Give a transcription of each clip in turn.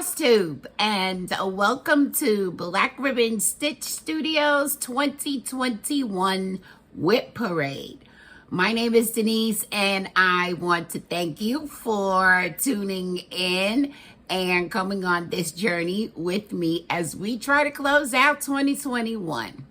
Floss Tube, and welcome to Black Ribbon Stitch Studios 2021 WIP Parade. My name is Denise, and I want to thank you for tuning in and coming on this journey with me as we try to close out 2021.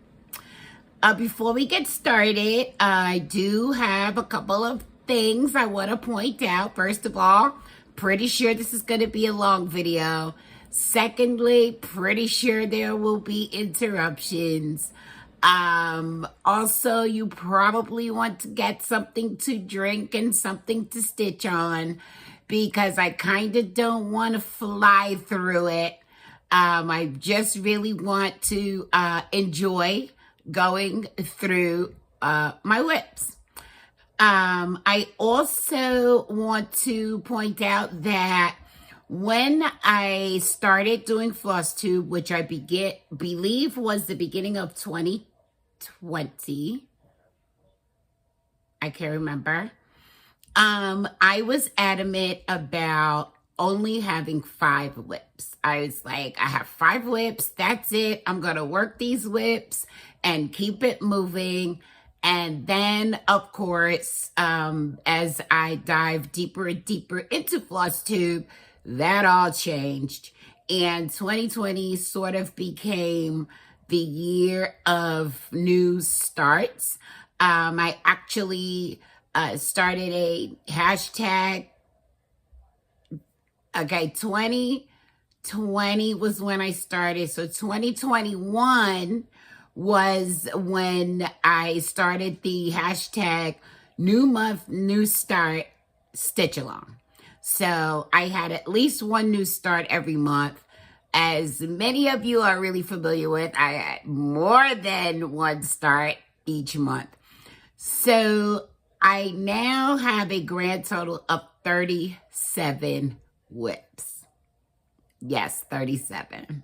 Before we get started, I do have a couple of things I want to point out. First of all, pretty sure this is going to be a long video. Secondly, pretty sure there will be interruptions. Also, you probably want to get something to drink and something to stitch on because I kind of don't want to fly through it. I just really want to enjoy going through my WIPs. I also want to point out that when I started doing FlossTube, which I believe was the beginning of 2020, I can't remember, I was adamant about only having 5 WIPs. I was like, I have 5 WIPs, that's it. I'm going to work these WIPs and keep it moving. And then, of course, as I dive deeper and deeper into FlossTube, that all changed. And 2020 sort of became the year of new starts. I actually started a hashtag. Okay, 2020 was when I started. So 2021 was when I started the hashtag New Month, New Start Stitch Along. So I had at least one new start every month. As many of you are really familiar with, I had more than one start each month. So I now have a grand total of 37 WIPs. Yes, 37.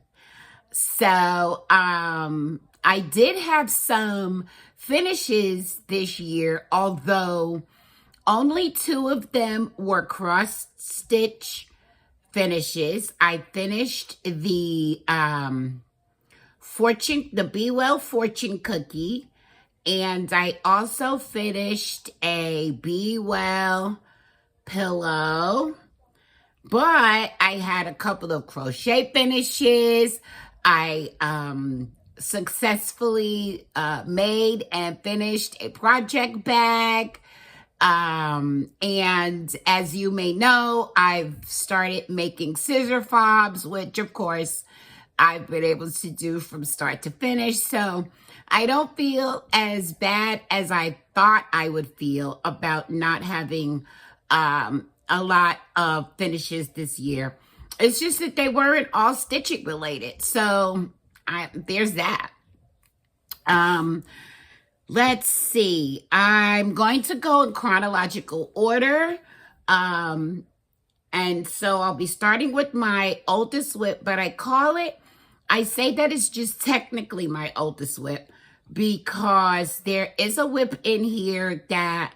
So, I did have some finishes this year, although only 2 of them were cross stitch finishes. I finished the Be Well Fortune cookie, and I also finished a Be Well pillow, but I had a couple of crochet finishes. I successfully made and finished a project bag. And as you may know, I've started making scissor fobs, which of course I've been able to do from start to finish. So I don't feel as bad as I thought I would feel about not having a lot of finishes this year. It's just that they weren't all stitching related. So there's that. Let's see. I'm going to go in chronological order. And so I'll be starting with my oldest WIP, but I say that it's just technically my oldest WIP because there is a WIP in here that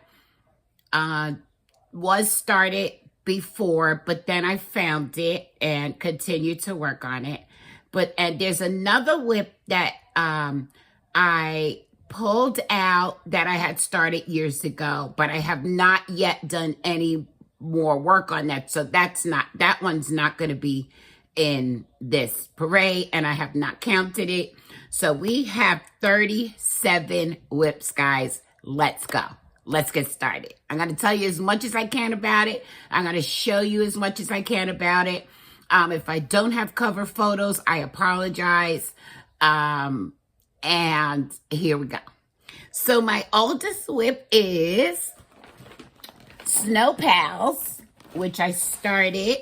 was started before, but then I found it and continued to work on it. And there's another WIP that I pulled out that I had started years ago, but I have not yet done any more work on that. So that one's not going to be in this parade, and I have not counted it. So we have 37 WIPs, guys. Let's go. Let's get started. I'm going to tell you as much as I can about it. I'm going to show you as much as I can about it. If I don't have cover photos, I apologize. And here we go. So my oldest WIP is Snow Pals, which I started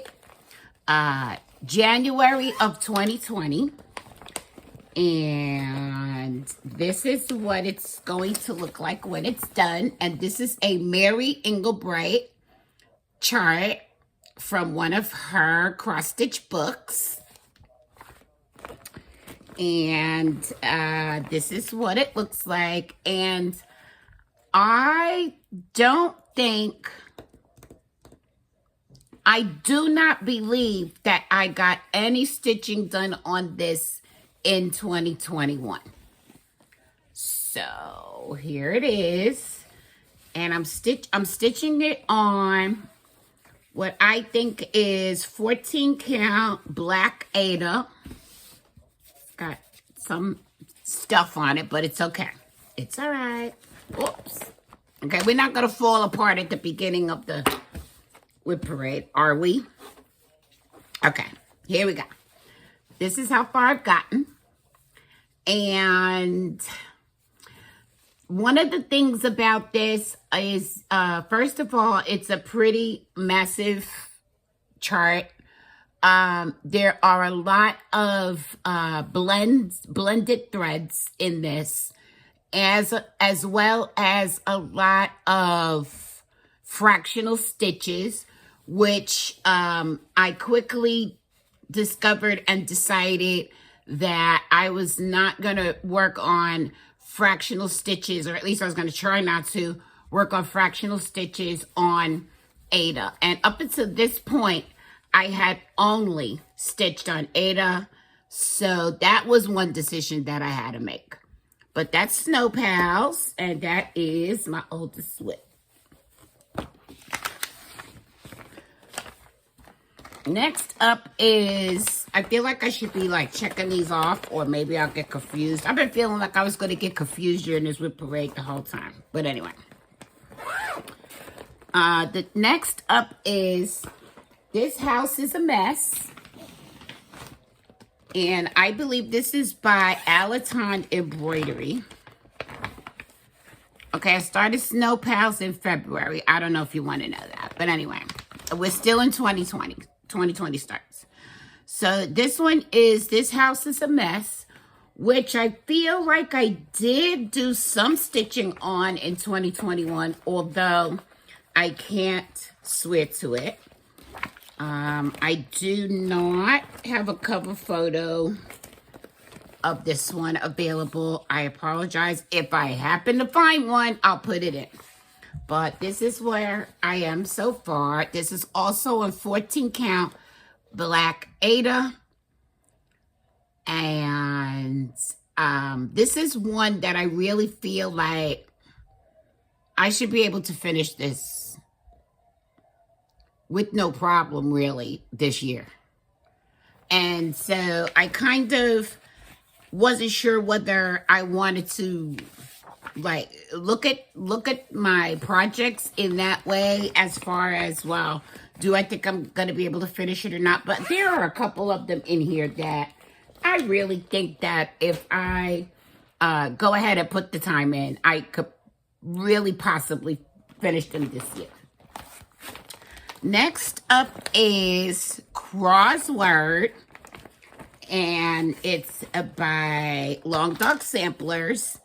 January of 2020. And this is what it's going to look like when it's done. And this is a Mary Engelbreit chart from one of her cross-stitch books. And this is what it looks like. And I don't think I do not believe that I got any stitching done on this in 2021. So here it is. And I'm stitching it on what I think is 14 count black Aida. It's got some stuff on it, but it's okay. It's all right. Oops. Okay, we're not going to fall apart at the beginning of the WIP parade, are we? Okay, here we go. This is how far I've gotten. And one of the things about this is, first of all, it's a pretty massive chart. There are a lot of blended threads in this, as well as a lot of fractional stitches, which I quickly discovered and decided that I was not going to work on fractional stitches, or at least I was going to try not to work on fractional stitches on Aida. And up until this point, I had only stitched on Aida, so that was one decision that I had to make. But that's Snow Pals, and that is my oldest WIP. Next up is, I feel like I should be like checking these off, or maybe I'll get confused. I've been feeling like I was going to get confused during this WIP parade the whole time. But anyway. The next up is, This House is a Mess. And I believe this is by Aliton Embroidery. Okay, I started Snow Pals in February. I don't know if you want to know that. But anyway, we're still in 2020. 2020 starts. So this one is This House is a Mess, which I feel like I did do some stitching on in 2021, although I can't swear to it. I do not have a cover photo of this one available. I apologize. If I happen to find one, I'll put it in. But this is where I am so far. This is also a 14 count black Aida. And this is one that I really feel like I should be able to finish this with no problem, really, this year. And so I kind of wasn't sure whether I wanted to like look at my projects in that way, as far as, well, do I think I'm going to be able to finish it or not? But there are a couple of them in here that I really think that if I go ahead and put the time in, I could really possibly finish them this year. Next up is Krozwyrd, and it's by Long Dog Samplers.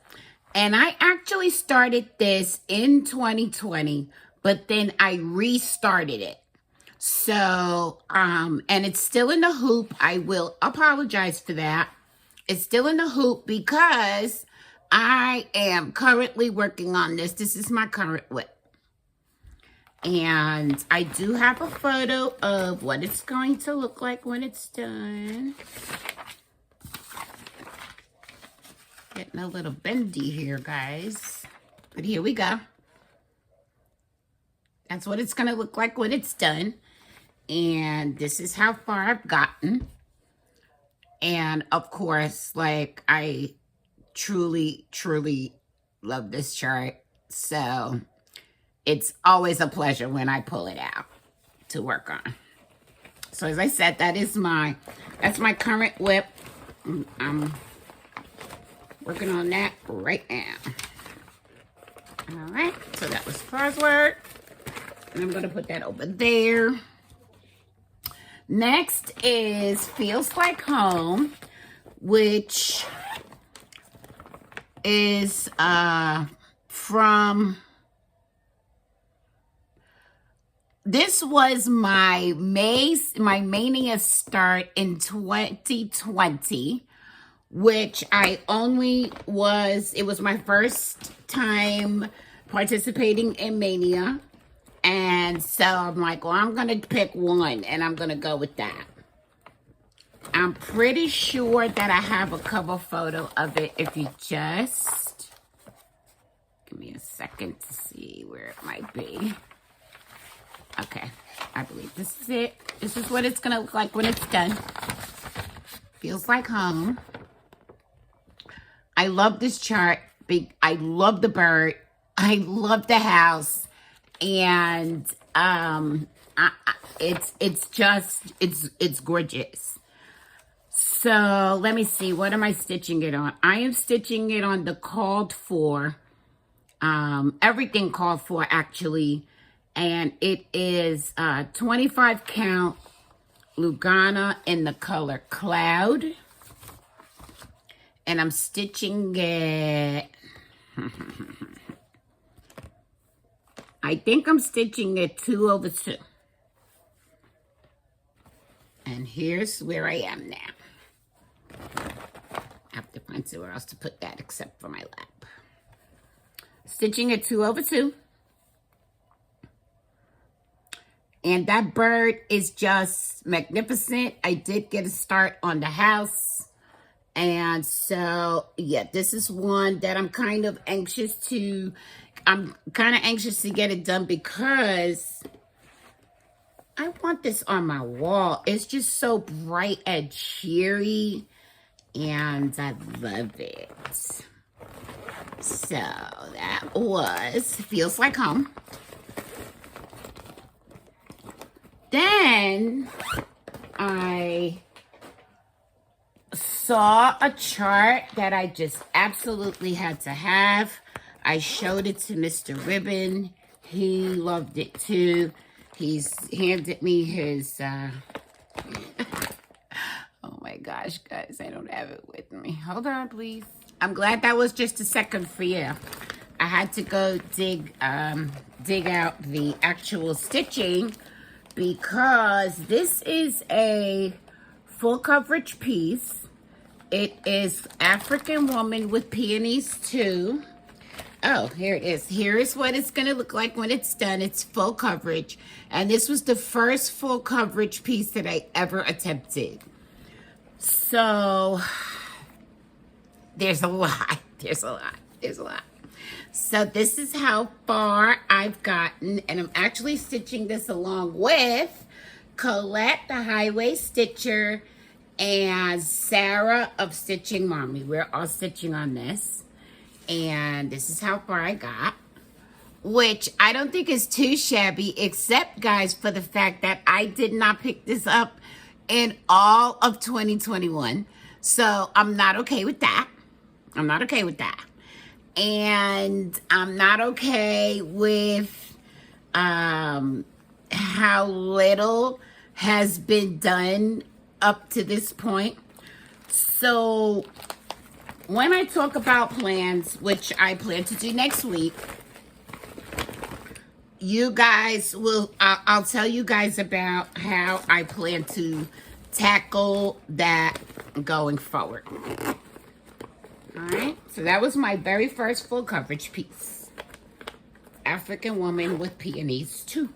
And I actually started this in 2020, but then I restarted it. So, and it's still in the hoop. I will apologize for that. It's still in the hoop because I am currently working on this. This is my current WIP. And I do have a photo of what it's going to look like when it's done. Getting a little bendy here, guys. But here we go. That's what it's going to look like when it's done. And this is how far I've gotten. And of course, like, I truly, truly love this chart. So it's always a pleasure when I pull it out to work on. So as I said, that's my current WIP. I'm working on that right now. All right, so that was Krozwyrd. And I'm going to put that over there. Next is Feels Like Home, which is from... This was my Mania start in 2020, which I only was... It was my first time participating in Mania. And so I'm like, well, I'm going to pick one, and I'm going to go with that. I'm pretty sure that I have a cover photo of it. If you just give me a second to see where it might be. Okay, I believe this is it. This is what it's going to look like when it's done. Feels like home. I love this chart. I love the bird. I love the house. And it's gorgeous. So let me see, what am I stitching it on? I am stitching it on the called for, everything called for actually, and it is 25 count Lugana in the color Cloud, and I'm stitching it. I think I'm stitching it 2/2. And here's where I am now. I have to find somewhere else to put that except for my lap. Stitching it 2/2. And that bird is just magnificent. I did get a start on the house. And so, yeah, this is one that I'm kind of anxious to get it done because I want this on my wall. It's just so bright and cheery, and I love it. So that feels like home. Then I saw a chart that I just absolutely had to have. I showed it to Mr. Ribbon. He loved it too. He's handed me his, oh my gosh, guys, I don't have it with me. Hold on, please. I'm glad that was just a second for you. I had to go dig out the actual stitching because this is a full coverage piece. It is African Woman with Peonies too. Oh, here it is. Here is what it's going to look like when it's done. It's full coverage. And this was the first full coverage piece that I ever attempted. So, there's a lot. There's a lot. There's a lot. So, this is how far I've gotten. And I'm actually stitching this along with Colette, the Highway Stitcher, and Sarah of Stitching Mommy. We're all stitching on this. And this is how far I got, which I don't think is too shabby, except, guys, for the fact that I did not pick this up in all of 2021. So I'm not okay with that. I'm not okay with that. And I'm not okay with how little has been done up to this point. So when I talk about plans, which I plan to do next week, you guys will, I'll tell you guys about how I plan to tackle that going forward. All right, so that was my very first full coverage piece. African Woman with Peonies too.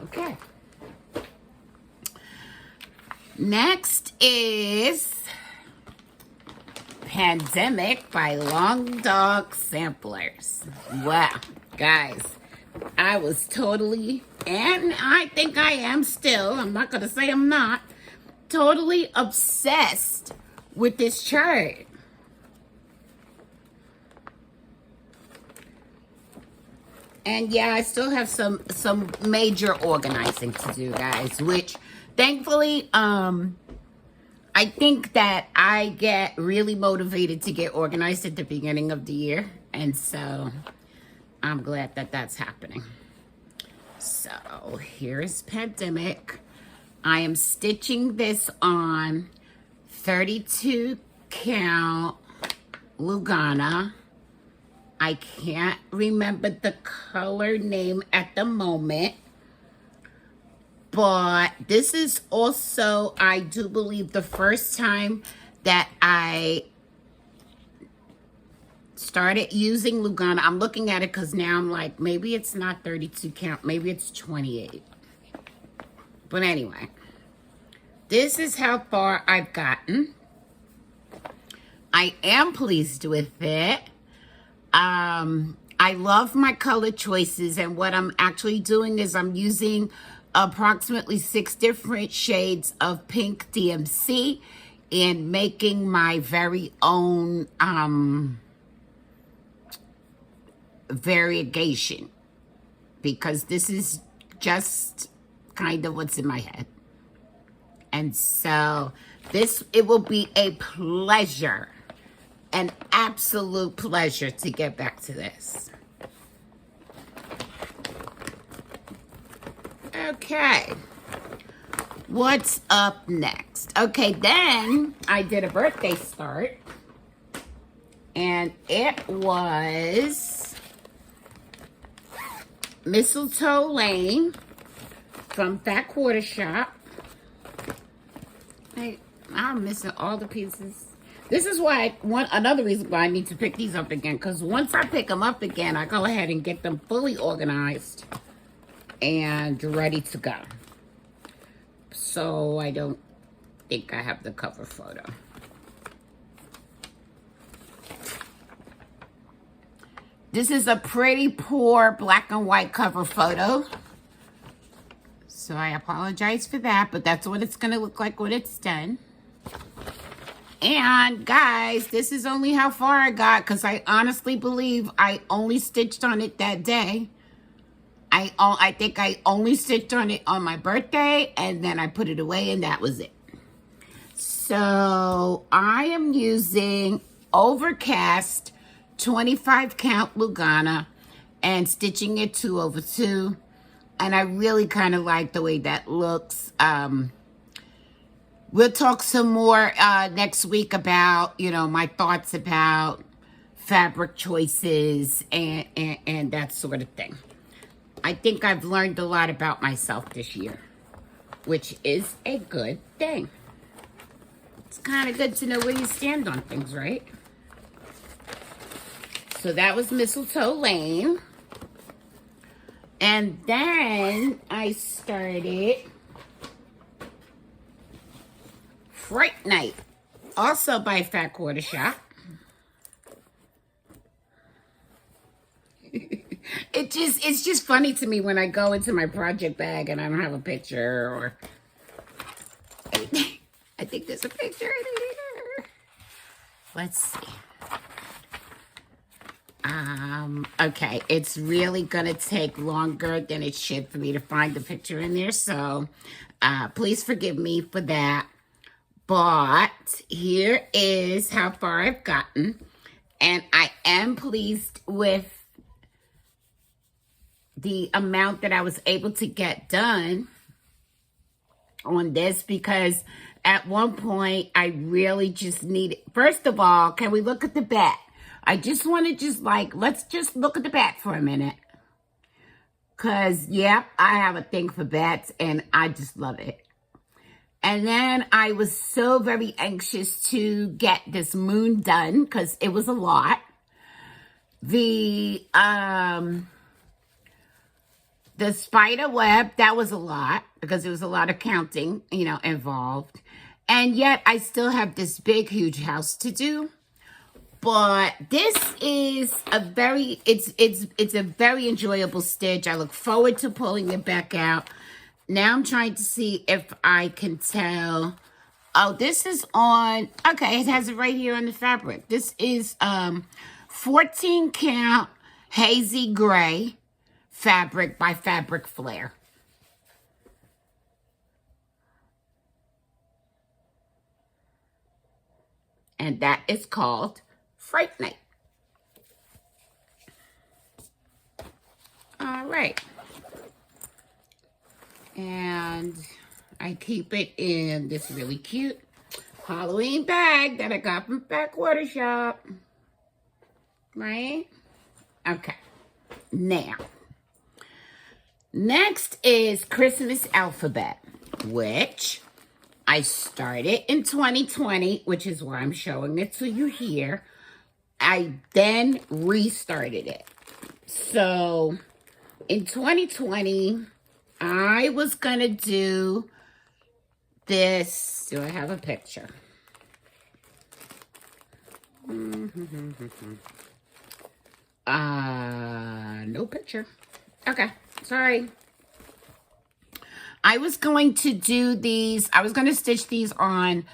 Okay. Next is Pandemic by Long Dog Samplers. Wow, guys, I was totally, and I think I am still, I'm not going to say I'm not, totally obsessed with this chart. And yeah, I still have some major organizing to do, guys, which thankfully, I think that I get really motivated to get organized at the beginning of the year. And so I'm glad that that's happening. So here's Pandemic. I am stitching this on 32 count Lugana. I can't remember the color name at the moment. But this is also, I do believe, the first time that I started using Lugana. I'm looking at it because now I'm like, maybe it's not 32 count. Maybe it's 28. But anyway, this is how far I've gotten. I am pleased with it. I love my color choices, and what I'm actually doing is I'm using approximately 6 different shades of pink DMC and making my very own variegation, because this is just kind of what's in my head. And so it will be a pleasure, an absolute pleasure to get back to this. Okay, what's up next? Okay, then I did a birthday start, and it was Mistletoe Lane from Fat Quarter Shop. I'm missing all the pieces. This is why another reason why I need to pick these up again, because once I pick them up again, I go ahead and get them fully organized and ready to go. So I don't think I have the cover photo. This is a pretty poor black and white cover photo. So I apologize for that, but that's what it's going to look like when it's done. And guys, this is only how far I got, because I honestly believe I only stitched on it that day. I think I only stitched on it on my birthday, and then I put it away, and that was it. So I am using Overcast 25 count Lugana and stitching it 2/2. And I really kind of like the way that looks. We'll talk some more next week about, my thoughts about fabric choices and that sort of thing. I think I've learned a lot about myself this year, which is a good thing. It's kind of good to know where you stand on things, right? So that was Mistletoe Lane. And then I started Fright Night, also by Fat Quarter Shop. It's just funny to me when I go into my project bag and I don't have a picture, or I think there's a picture in here. Let's see. Okay, it's really gonna take longer than it should for me to find the picture in there, so please forgive me for that. But here is how far I've gotten, and I am pleased with the amount that I was able to get done on this, because at one point I really just needed, first of all, can we look at the back? I just want to let's just look at the bat for a minute. Because, yeah, I have a thing for bats, and I just love it. And then I was so very anxious to get this moon done, because it was a lot. The spider web, that was a lot, because there was a lot of counting, involved. And yet, I still have this big, huge house to do. But this is it's a very enjoyable stitch. I look forward to pulling it back out. Now I'm trying to see if I can tell. Oh, this is on, okay, it has it right here on the fabric. This is 14 count hazy gray fabric by Fabric Flair. And that is called Fright Night. All right. And I keep it in this really cute Halloween bag that I got from Fat Quarter Shop. Right? Okay. Now, next is Christmas Alphabet, which I started in 2020, which is why I'm showing it to you here. I then restarted it. So in 2020, I was going to do this. Do I have a picture? No picture. Okay, sorry. I was going to do these. I was going to stitch these on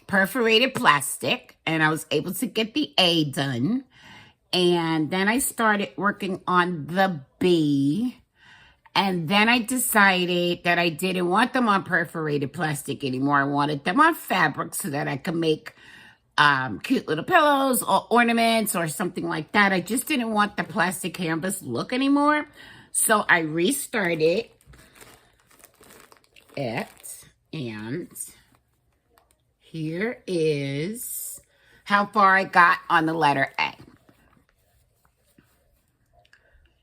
perforated plastic, and I was able to get the A done. And then I started working on the B. And then I decided that I didn't want them on perforated plastic anymore. I wanted them on fabric so that I could make cute little pillows or ornaments or something like that. I just didn't want the plastic canvas look anymore. So I restarted it. And here is how far I got on the letter A.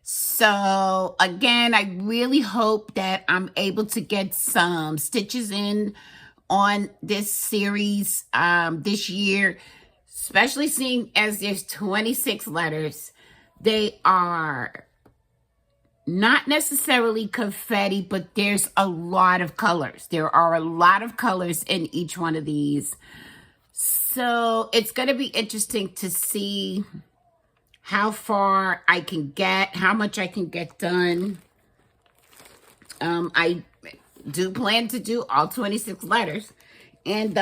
So again, I really hope that I'm able to get some stitches in on this series this year, especially seeing as there's 26 letters. They are not necessarily confetti, but there's a lot of colors. There are a lot of colors in each one of these. So it's going to be interesting to see how far I can get, how much I can get done. I do plan to do all 26 letters. And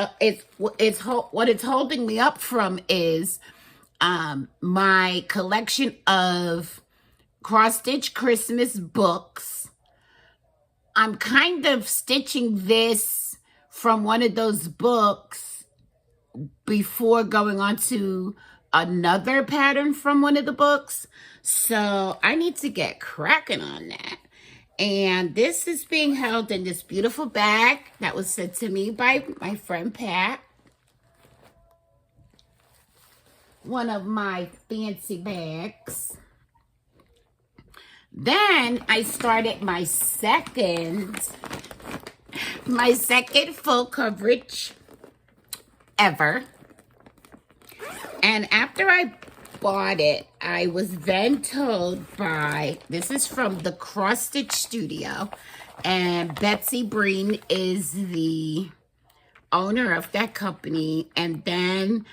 what it's holding me up from is my collection of cross-stitch Christmas books. I'm kind of stitching this from one of those books before going on to another pattern from one of the books. So I need to get cracking on that. And this is being held in this beautiful bag that was sent to me by my friend Pat. One of my fancy bags. Then I started my second full coverage ever. And after I bought it, I was then told by, this is from the Cross Stitch Studio, and Betsy Breen is the owner of that company. And then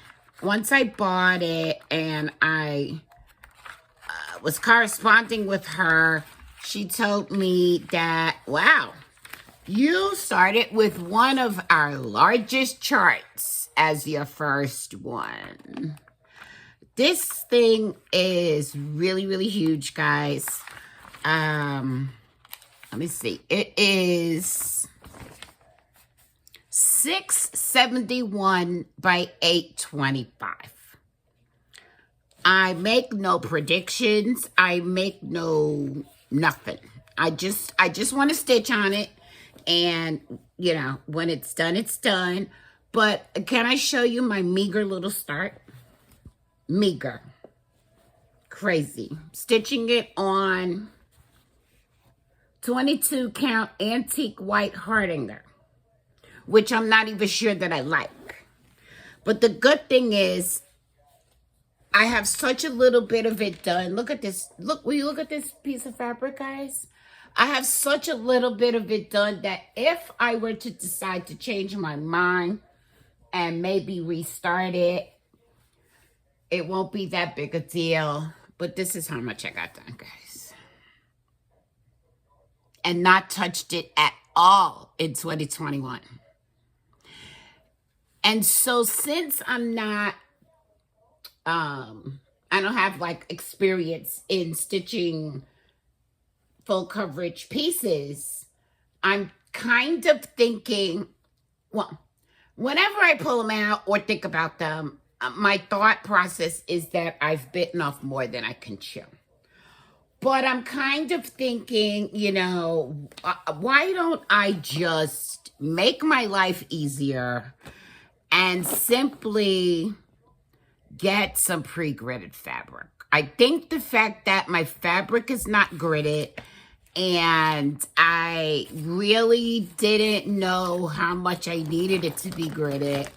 once I bought it and I was corresponding with her, she told me that, wow, you started with one of our largest charts as your first one. This thing is really, really huge, guys. Let me see. It is 671 by 825. I make no predictions. I make nothing. I just want to stitch on it. And, you know, when it's done, it's done. But can I show you my meager little start? Meager. Crazy. Stitching it on 22 count antique white Hardinger, which I'm not even sure that I like. But the good thing is I have such a little bit of it done. Look at this. Look, will you look at this piece of fabric, guys? I have such a little bit of it done that if I were to decide to change my mind and maybe restart it, it won't be that big a deal. But this is how much I got done, guys. And not touched it at all in 2021. And so since I'm not, I don't have like experience in stitching full coverage pieces, I'm kind of thinking, well, whenever I pull them out or think about them, my thought process is that I've bitten off more than I can chew. But I'm kind of thinking, you know, why don't I just make my life easier and simply get some pre-gridded fabric? I think the fact that my fabric is not gridded and I really didn't know how much I needed it to be gridded,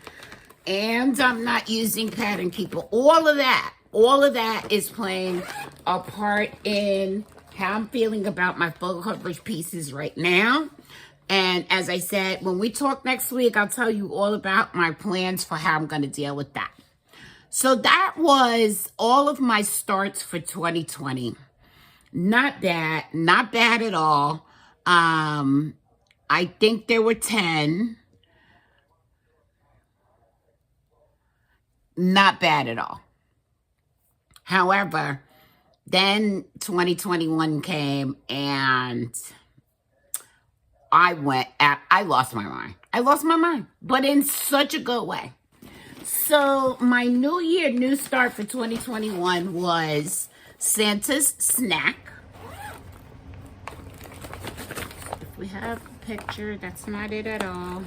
And I'm not using Pattern Keeper. All of that is playing a part in how I'm feeling about my full coverage pieces right now. And as I said, when we talk next week, I'll tell you all about my plans for how I'm going to deal with that. So that was all of my starts for 2020. Not bad at all. I think there were 10. Not bad at all. However, then 2021 came and I lost my mind. I lost my mind, but in such a good way. So my new start for 2021 was Santa's Snack. If we have a picture, that's not it at all.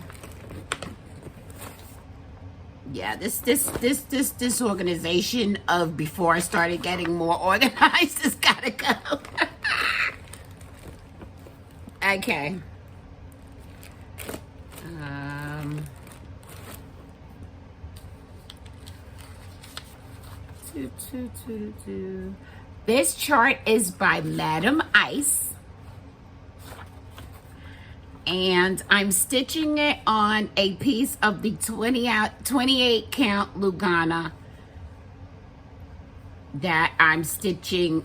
Yeah, this organization of before I started getting more organized has gotta go. Okay. This chart is by Madam Ice. And I'm stitching it on a piece of the 28 count Lugana that I'm stitching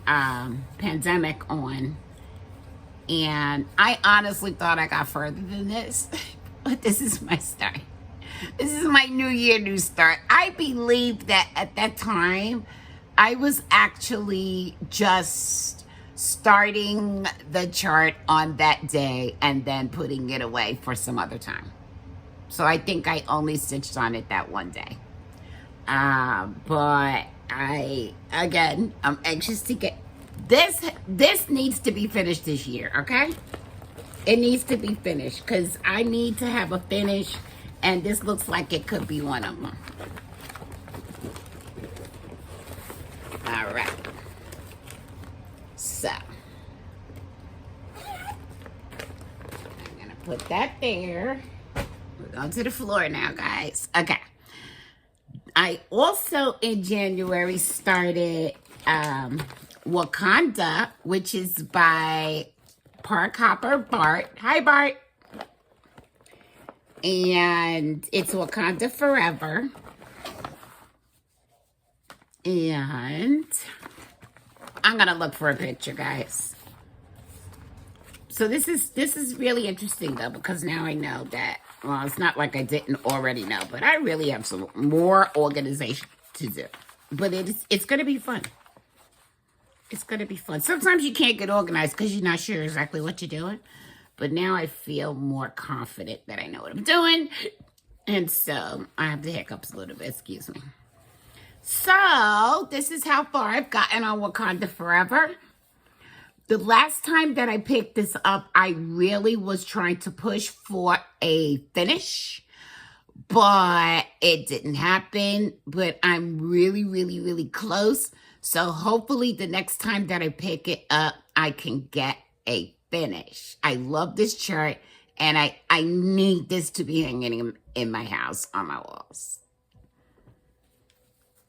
Pandemic on. And I honestly thought I got further than this, but this is my start. This is my new year, new start. I believe that at that time, I was actually just starting the chart on that day and then putting it away for some other time. So I think I only stitched on it that one day. But I'm anxious to get this needs to be finished this year, okay? It needs to be finished because I need to have a finish, and this looks like it could be one of them. All right. So, I'm going to put that there. We're going to the floor now, guys. Okay. I also, in January, started Wakanda, which is by Parkhopper Bart. Hi, Bart. And it's Wakanda Forever. And I'm gonna look for a picture, guys. So this is really interesting though, because now I know that, well, it's not like I didn't already know, but I really have some more organization to do. But it's gonna be fun. It's gonna be fun. Sometimes you can't get organized because you're not sure exactly what you're doing. But now I feel more confident that I know what I'm doing. And so I have the hiccups a little bit, excuse me. So this is how far I've gotten on Wakanda Forever. The last time that I picked this up, I really was trying to push for a finish, but it didn't happen. But I'm really, really, really close. So hopefully the next time that I pick it up, I can get a finish. I love this chart, and I need this to be hanging in my house on my walls.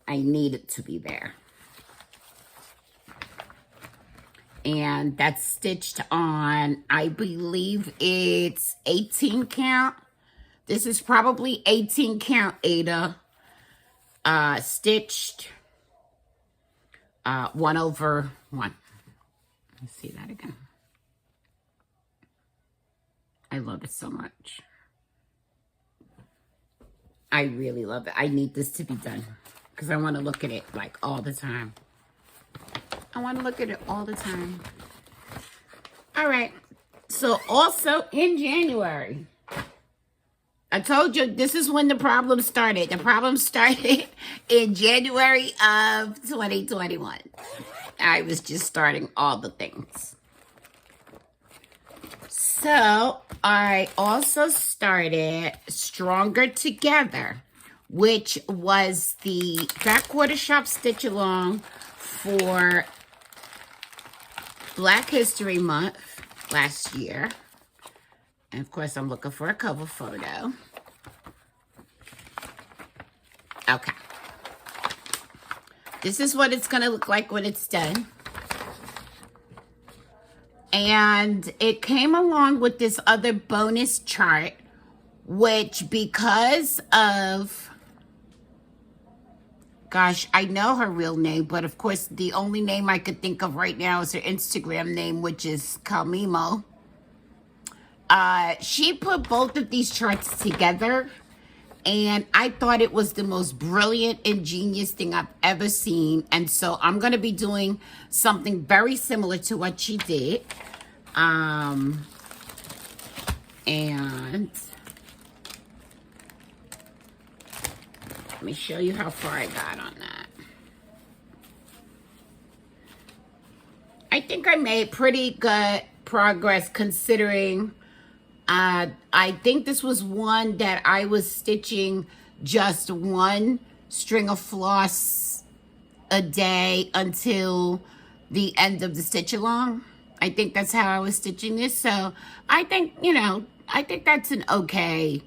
I need it to be there. And that's stitched on, I believe it's 18 count. This is probably 18 count Ada. Stitched 1/1. Let's see that again. I love it so much. I really love it. I need this to be done because I want to look at it like all the time. I want to look at it all the time. All right. So also in January, I told you this is when the problem started. The problem started in January of 2021. I was just starting all the things. So I also started Stronger Together, which was the Backwater Shop Stitch Along for Black History Month last year. And of course, I'm looking for a cover photo. Okay. This is what it's going to look like when it's done. And it came along with this other bonus chart, which because of, gosh, I know her real name, but of course the only name I could think of right now is her Instagram name, which is Kalmimo. She put both of these charts together, and I thought it was the most brilliant, ingenious thing I've ever seen. And so I'm going to be doing something very similar to what she did. And let me show you how far I got on that. I think I made pretty good progress considering I think this was one that I was stitching just one string of floss a day until the end of the stitch along. I think that's how I was stitching this. So I think, you know, I think that's an okay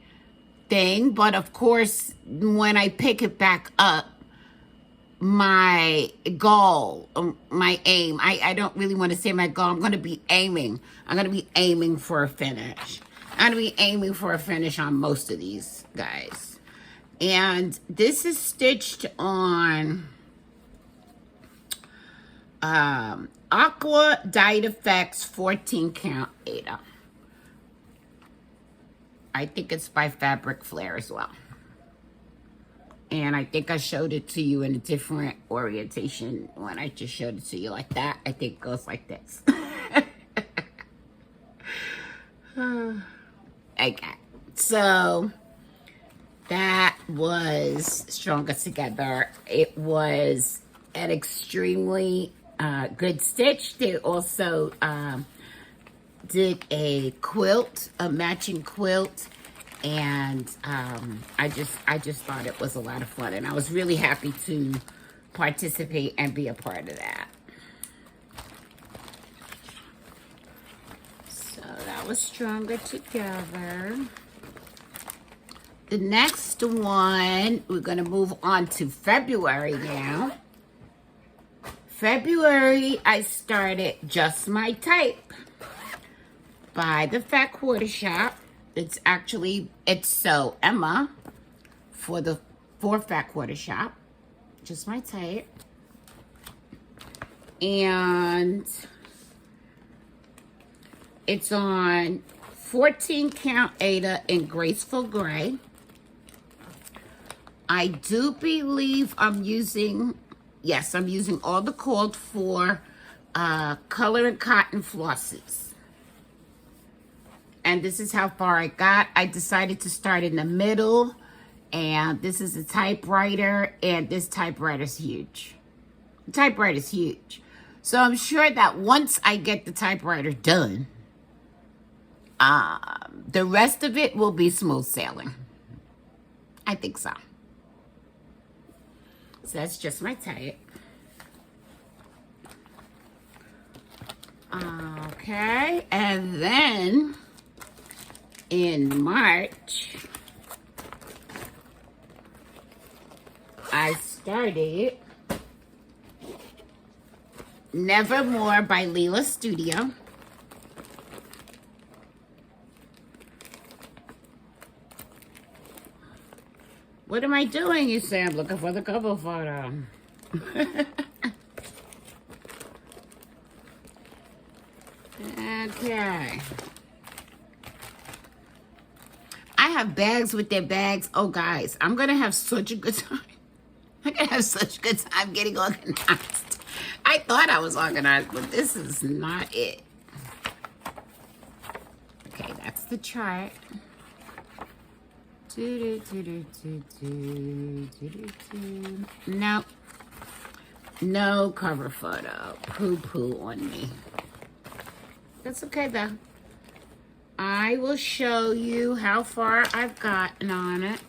thing. But of course, when I pick it back up, my goal, my aim, I don't really want to say my goal. I'm going to be aiming. I'm going to be aiming for a finish. I'm going to be aiming for a finish on most of these guys. And this is stitched on Aqua Dyed Effects 14 count Ada. I think it's by Fabric Flare as well. And I think I showed it to you in a different orientation when I just showed it to you like that. I think it goes like this. Okay, so that was Stronger Together. It was an extremely good stitch. They also did a quilt, a matching quilt, and I just thought it was a lot of fun, and I was really happy to participate and be a part of that. That was Stronger Together. The next one, we're going to move on to February now. February, I started Just My Type by the Fat Quarter Shop. It's So Emma for Fat Quarter Shop. Just My Type. And it's on 14 count Ada in Graceful Gray. I do believe I'm using all the called for color and cotton flosses. And this is how far I got. I decided to start in the middle, and this is a typewriter, and this typewriter's huge. The typewriter's huge. So I'm sure that once I get the typewriter done, the rest of it will be smooth sailing. I think so. So that's Just My Type. Okay, and then in March, I started Nevermore by Lila Studio. What am I doing, you say? I'm looking for the cover photo. Okay. I have bags with their bags. Oh, guys, I'm going to have such a good time. I'm going to have such a good time getting organized. I thought I was organized, but this is not it. Okay, that's the chart. No. No cover photo. Poo-poo on me. That's okay, though. I will show you how far I've gotten on it.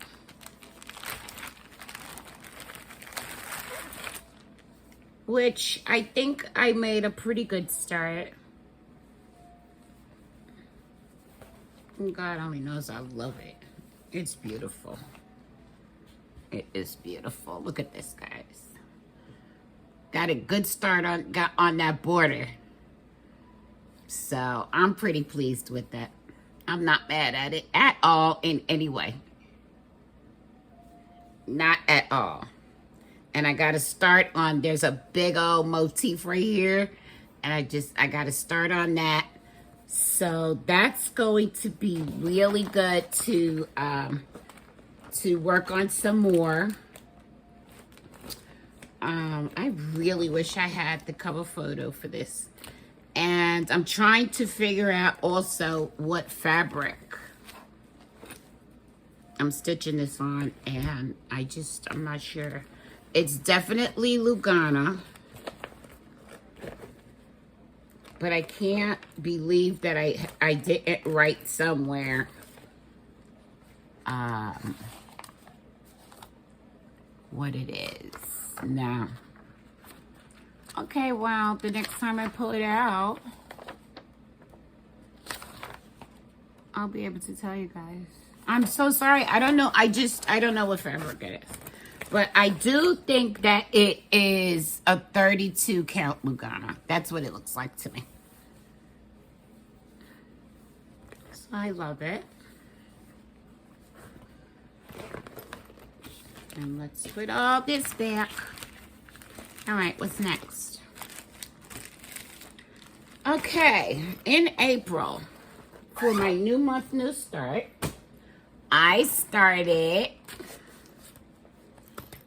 Which I think I made a pretty good start. God only knows I love it. It's beautiful. It is beautiful. Look at this, guys. Got a good start on that border. So I'm pretty pleased with that. I'm not mad at it at all in any way. Not at all. And I got to start on, there's a big old motif right here. And I got to start on that. So that's going to be really good to work on some more. I really wish I had the cover photo for this. And I'm trying to figure out also what fabric I'm stitching this on, and I'm not sure. It's definitely Lugana, but I can't believe that I didn't write somewhere what it is. No. Okay, well, the next time I pull it out, I'll be able to tell you guys. I'm so sorry. I don't know. I don't know what fabric it is. But I do think that it is a 32 count Lugana. That's what it looks like to me. So I love it. And let's put all this back. All right, what's next? Okay, in April, for my new month, new start, I started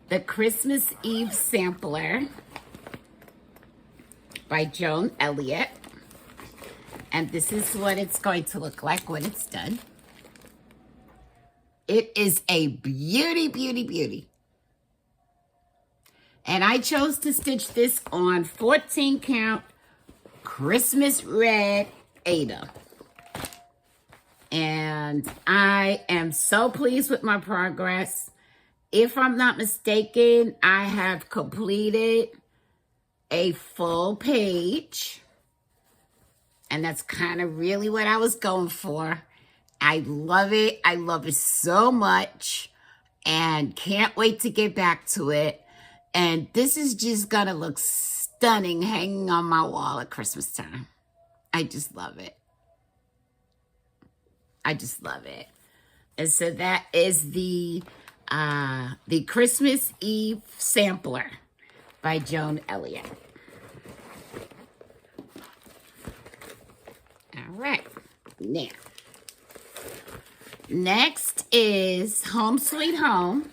the Christmas Eve Sampler by Joan Elliott. And this is what it's going to look like when it's done. It is a beauty, beauty, beauty. And I chose to stitch this on 14 count Christmas Red Ada. And I am so pleased with my progress. If I'm not mistaken, I have completed a full page. And that's kind of really what I was going for. I love it. I love it so much. And can't wait to get back to it. And this is just gonna look stunning hanging on my wall at Christmas time. I just love it. I just love it. And so that is the Christmas Eve Sampler by Joan Elliott. All right. Now, next is Home Sweet Home,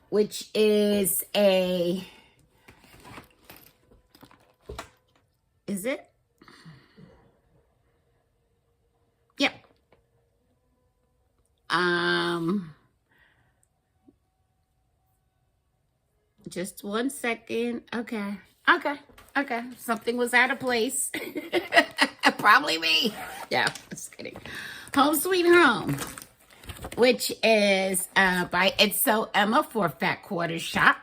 which is is it? Yep. Just 1 second. Okay. Something was out of place. Probably me. Yeah, just kidding. Home Sweet Home, which is by It's So Emma for Fat Quarter Shop.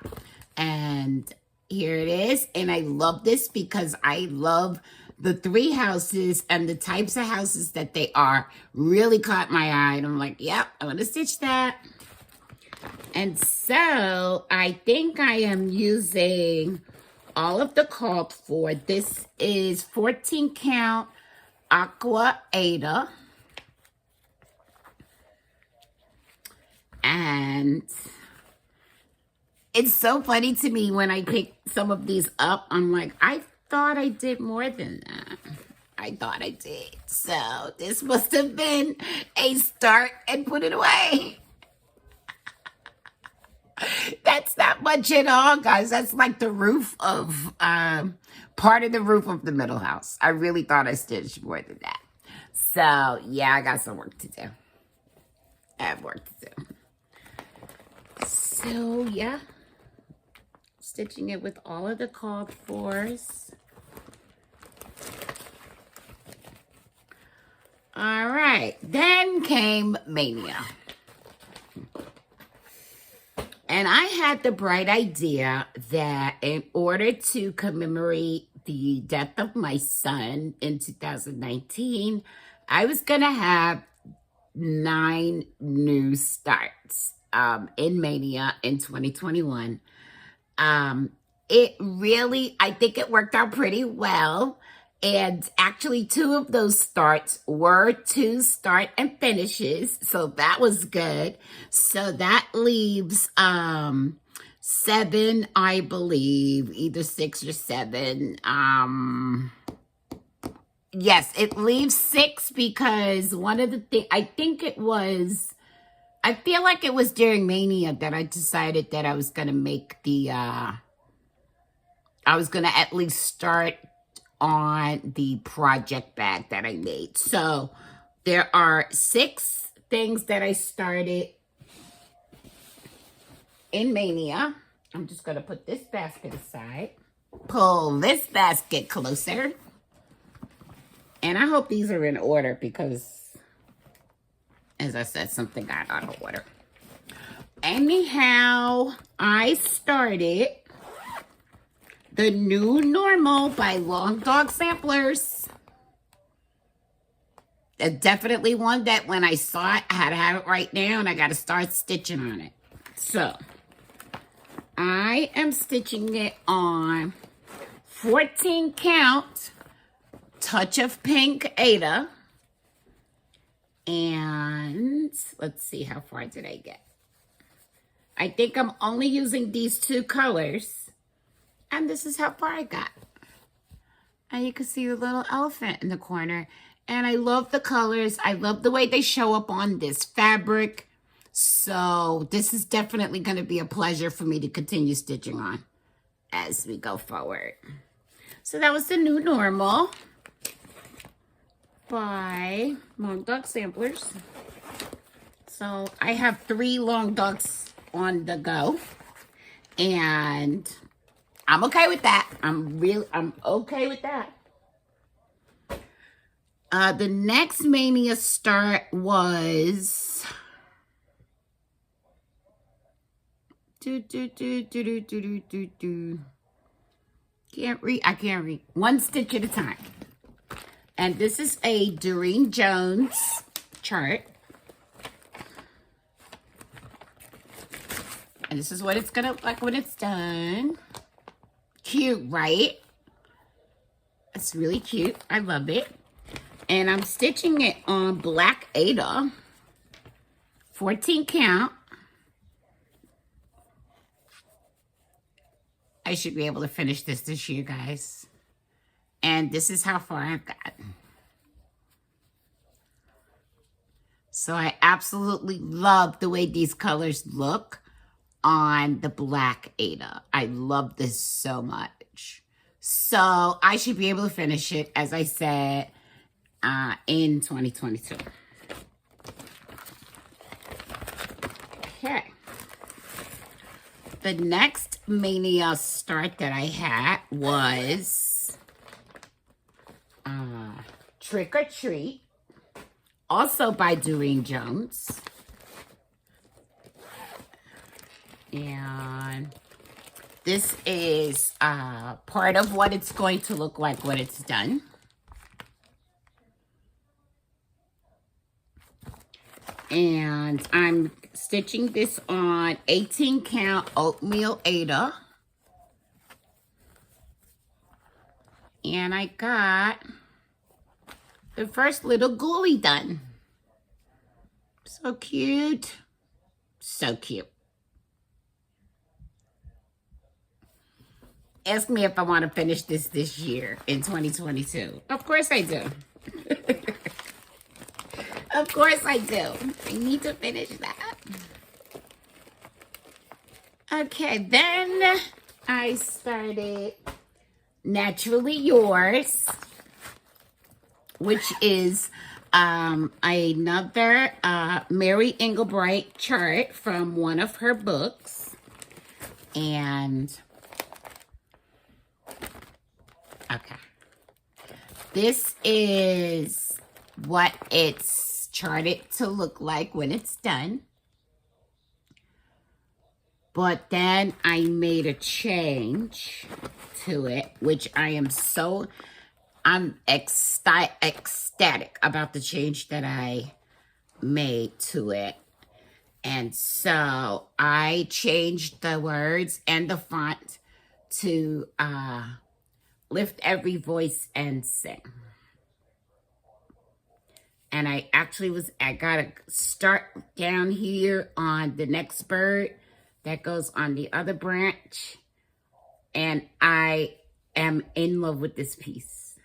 And here it is. And I love this because I love the 3 houses and the types of houses that they are. Really caught my eye. And I'm like, yep, I want to stitch that. And so I think I am using all of the called for. This is 14 count Aqua Ada. And it's so funny to me when I pick some of these up. I'm like, I thought I did more than that. I thought I did. So this must have been a start and put it away. That's not much at all, guys. That's like the roof of, part of the roof of the middle house. I really thought I stitched more than that. So, yeah, I got some work to do. I have work to do. So, yeah. Stitching it with all of the called fors. All right. Then came Mania. And I had the bright idea that in order to commemorate the death of my son in 2019, I was going to have 9 new starts. in Mania in 2021. It really, I think it worked out pretty well. And actually, 2 of those starts were 2 start and finishes. So that was good. So that leaves 7, I believe, either 6 or 7. Yes, it leaves 6 because one of the things, I feel like it was during Mania that I decided that I was going to make I was going to at least start on the project bag that I made. So there are 6 things that I started in Mania. I'm just going to put this basket aside, pull this basket closer, and I hope these are in order because, as I said, something got out of order. Anyhow, I started The New Normal by Long Dog Samplers. Definitely one that when I saw it, I had to have it right now, and I got to start stitching on it. So, I am stitching it on 14 count Touch of Pink Ada. And let's see, how far did I get? I think I'm only using these 2 colors. And this is how far I got. And you can see the little elephant in the corner. And I love the colors. I love the way they show up on this fabric. So this is definitely going to be a pleasure for me to continue stitching on as we go forward. So that was The New Normal by Long Dog Samplers. So I have 3 long dogs on the go. And I'm okay with that. I'm okay with that. The next Mania start was Can't read. I can't read. One stitch at a time. And this is a Durene Jones chart. And this is what it's gonna look like when it's done. Cute, right? It's really cute. I love it. And I'm stitching it on black Ada. 14 count. I should be able to finish this year, guys. And this is how far I've got. So I absolutely love the way these colors look on the black Ada. I love this so much. So I should be able to finish it, as I said, in 2022. Okay. The next Mania start that I had was Trick or Treat, also by Durene Jones. And this is part of what it's going to look like when it's done. And I'm stitching this on 18 count oatmeal Ada. And I got the first little ghoulie done. So cute. So cute. Ask me if I want to finish this year in 2022. Of course I do. Of course I do. I need to finish that. Okay, then I started Naturally Yours, which is another Mary Engelbreit chart from one of her books. And okay, this is what it's charted to look like when it's done. But then I made a change to it, which I'm ecstatic about the change that I made to it. And so I changed the words and the font to lift every voice and sing. And I gotta start down here on the next bird that goes on the other branch. And I am in love with this piece.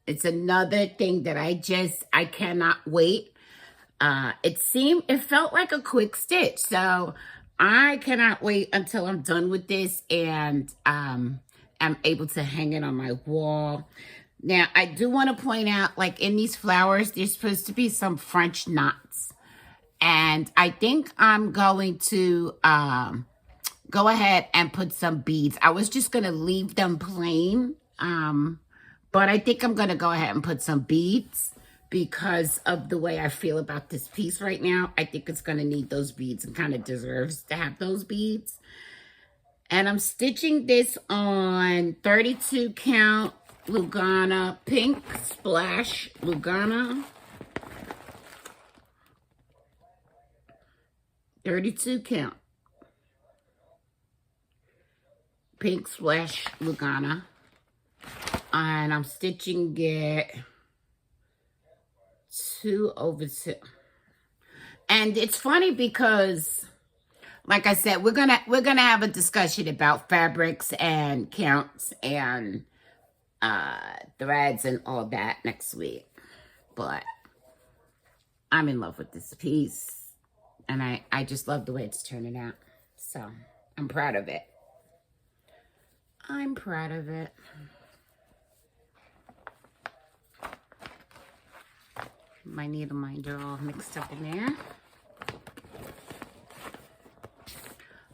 It's another thing that I cannot wait. It felt like a quick stitch. So I cannot wait until I'm done with this and I'm able to hang it on my wall. Now, I do want to point out, like in these flowers, there's supposed to be some French knots. And I think I'm going to go ahead and put some beads. I was just going to leave them plain. But I think I'm going to go ahead and put some beads because of the way I feel about this piece right now. I think it's going to need those beads and kind of deserves to have those beads. And I'm stitching this on 32 count Lugana, Pink Splash Lugana. 32 count. Pink Splash Lugana. And I'm stitching it 2/2. And it's funny because, like I said, we're gonna have a discussion about fabrics and counts and threads and all that next week. But I'm in love with this piece. And I just love the way it's turning out. So I'm proud of it. I'm proud of it. My needle minds are all mixed up in there.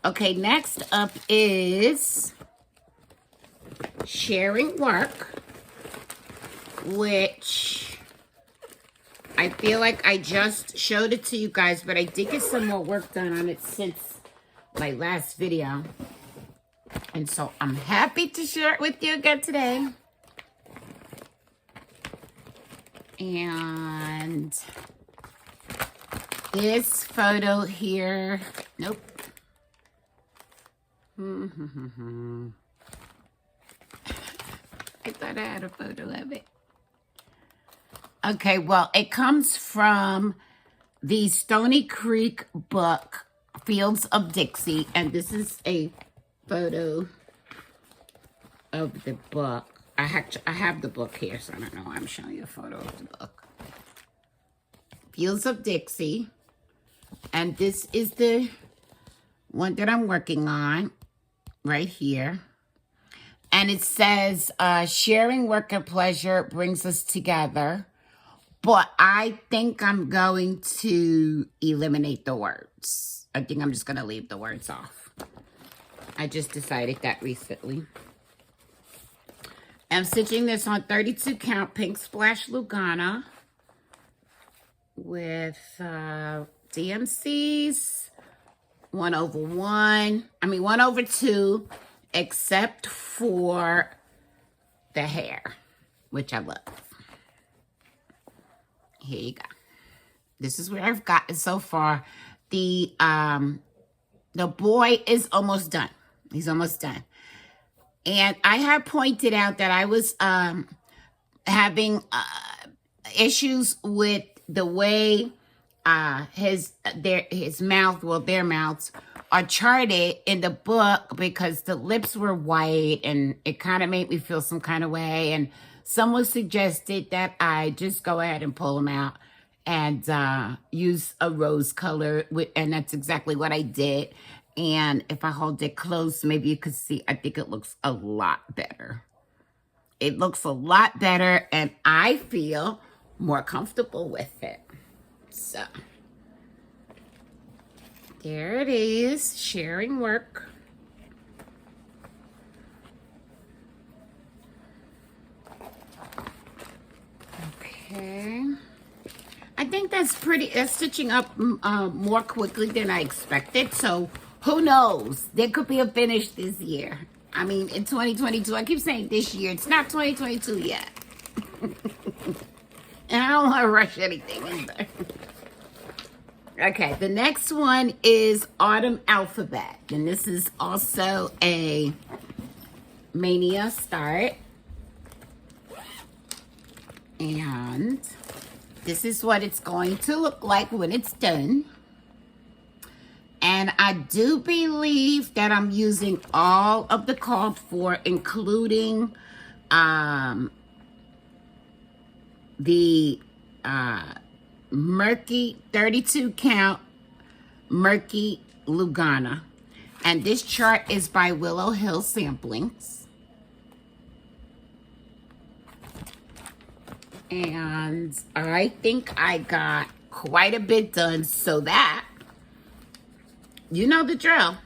Okay, next up is sharing work, which I feel like I just showed it to you guys, but I did get some more work done on it since my last video. And so I'm happy to share it with you again today. And this photo here, nope. I thought I had a photo of it. Okay, well, it comes from the Stony Creek book, Fields of Dixie, and this is a photo of the book. I have the book here, so I don't know why I'm showing you a photo of the book. Fields of Dixie, and this is the one that I'm working on right here. And it says, sharing work and pleasure brings us together. But I think I'm going to eliminate the words. I think I'm just going to leave the words off. I just decided that recently. I'm stitching this on 32 count Pink Splash Lugana with DMCs 1/2, except for the hair, which I love. Here you go. This is where I've gotten so far. The boy is almost done. He's almost done. And I had pointed out that I was having issues with the way his mouth, well, their mouths are charted in the book because the lips were white and it kind of made me feel some kind of way. And someone suggested that I just go ahead and pull them out and use a rose color, and that's exactly what I did. And if I hold it close, maybe you could see, I think it looks a lot better. It looks a lot better, and I feel more comfortable with it. So, there it is, sharing work. Okay. I think that's stitching up more quickly than I expected. So who knows? There could be a finish this year. I mean, in 2022, I keep saying this year. It's not 2022 yet. And I don't want to rush anything either. Okay, the next one is Autumn Alphabet. And this is also a Mania start. And this is what it's going to look like when it's done. And I do believe that I'm using all of the called for, including the Murky 32 count Murky Lugana. And this chart is by Willow Hill Samplings. And I think I got quite a bit done, so that, you know the drill.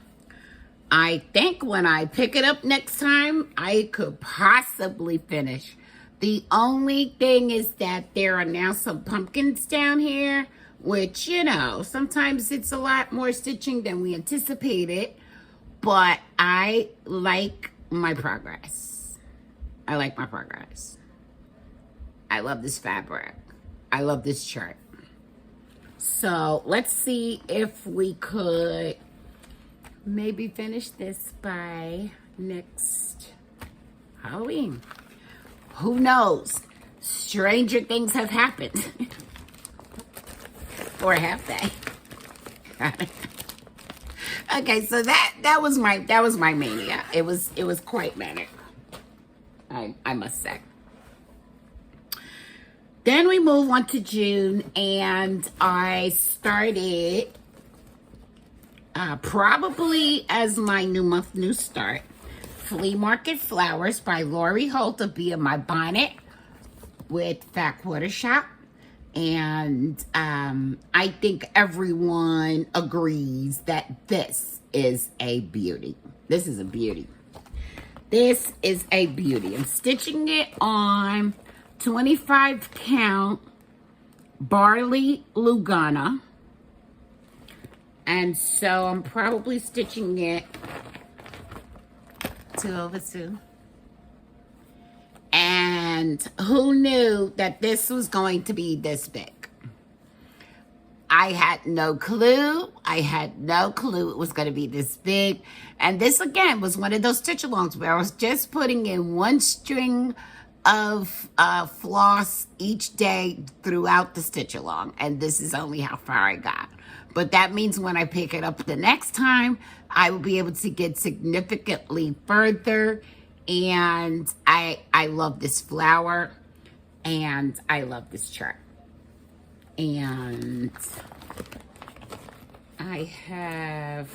I think when I pick it up next time, I could possibly finish. The only thing is that there are now some pumpkins down here, which, you know, sometimes it's a lot more stitching than we anticipated, but I like my progress. I like my progress. I love this fabric. I love this chart. So let's see if we could maybe finish this by next Halloween. Who knows? Stranger things have happened. Or have they? Okay, so that was my mania. It was quite manic. I must say. Then we move on to June, and I started probably as my new month, new start, Flea Market Flowers by Lori Holt of Be in My Bonnet with Fat Quarter Shop. And I think everyone agrees that this is a beauty. This is a beauty. This is a beauty. I'm stitching it on 25 count Barley Lugana. And so I'm probably stitching it 2/2. And who knew that this was going to be this big? I had no clue. I had no clue it was going to be this big. And this, again, was one of those stitch-alongs where I was just putting in one string of floss each day throughout the stitch-along. And this is only how far I got. But that means when I pick it up the next time, I will be able to get significantly further. And I love this flower, and I love this chart. And I have,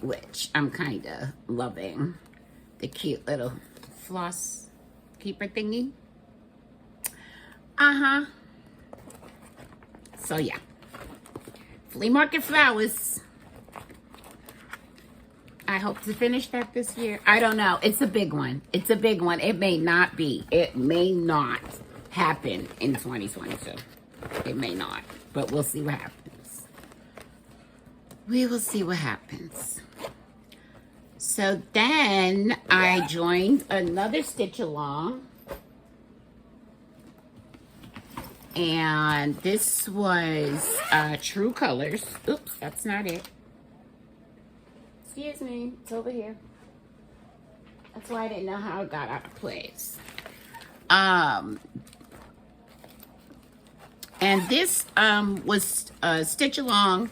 which I'm kind of loving, the cute little floss keeper thingy. So yeah, Flea Market Flowers. I hope to finish that this year. I don't know. It's a big one. It's a big one. It may not be. It may not happen in 2022. It may not. But we'll see what happens. We will see what happens. So then I joined another stitch along. And this was True Colors. Oops, that's not it. Excuse me, it's over here. That's why I didn't know how it got out of place. And this was a stitch along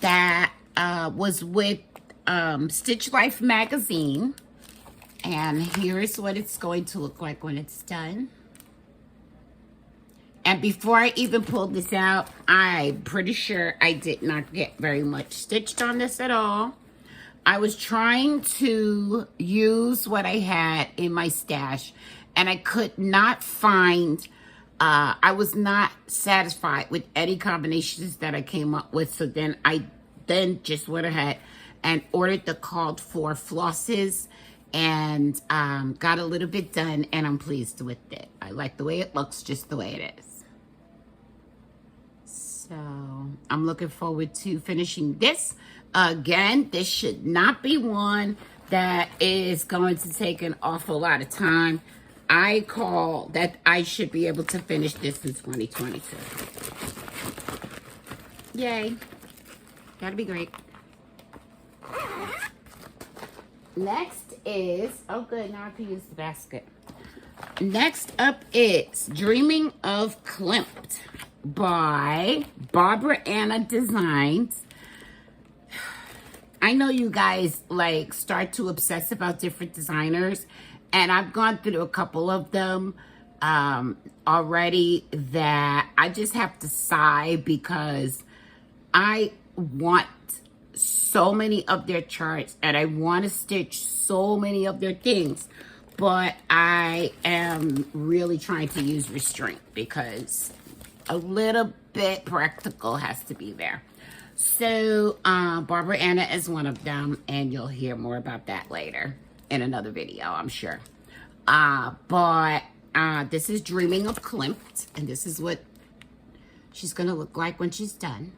that was with Stitch Life magazine. And here's what it's going to look like when it's done. And before I even pulled this out, I'm pretty sure I did not get very much stitched on this at all. I was trying to use what I had in my stash, and I could not find, I was not satisfied with any combinations that I came up with. So then I just went ahead and ordered the called for flosses and got a little bit done, and I'm pleased with it. I like the way it looks, just the way it is. So I'm looking forward to finishing this. Again, this should not be one that is going to take an awful lot of time. I call that I should be able to finish this in 2022. Yay. That'll be great. Next is, oh good, now I can use the basket. Next up is Dreaming of Klimt by Barbara Anna Designs. I know you guys like start to obsess about different designers, and I've gone through a couple of them already that I just have to sigh because I want so many of their charts and I want to stitch so many of their things, but I am really trying to use restraint because a little bit practical has to be there. So Barbara Anna is one of them, and you'll hear more about that later in another video, I'm sure. But this is Dreaming of Klimt, and this is what she's gonna look like when she's done.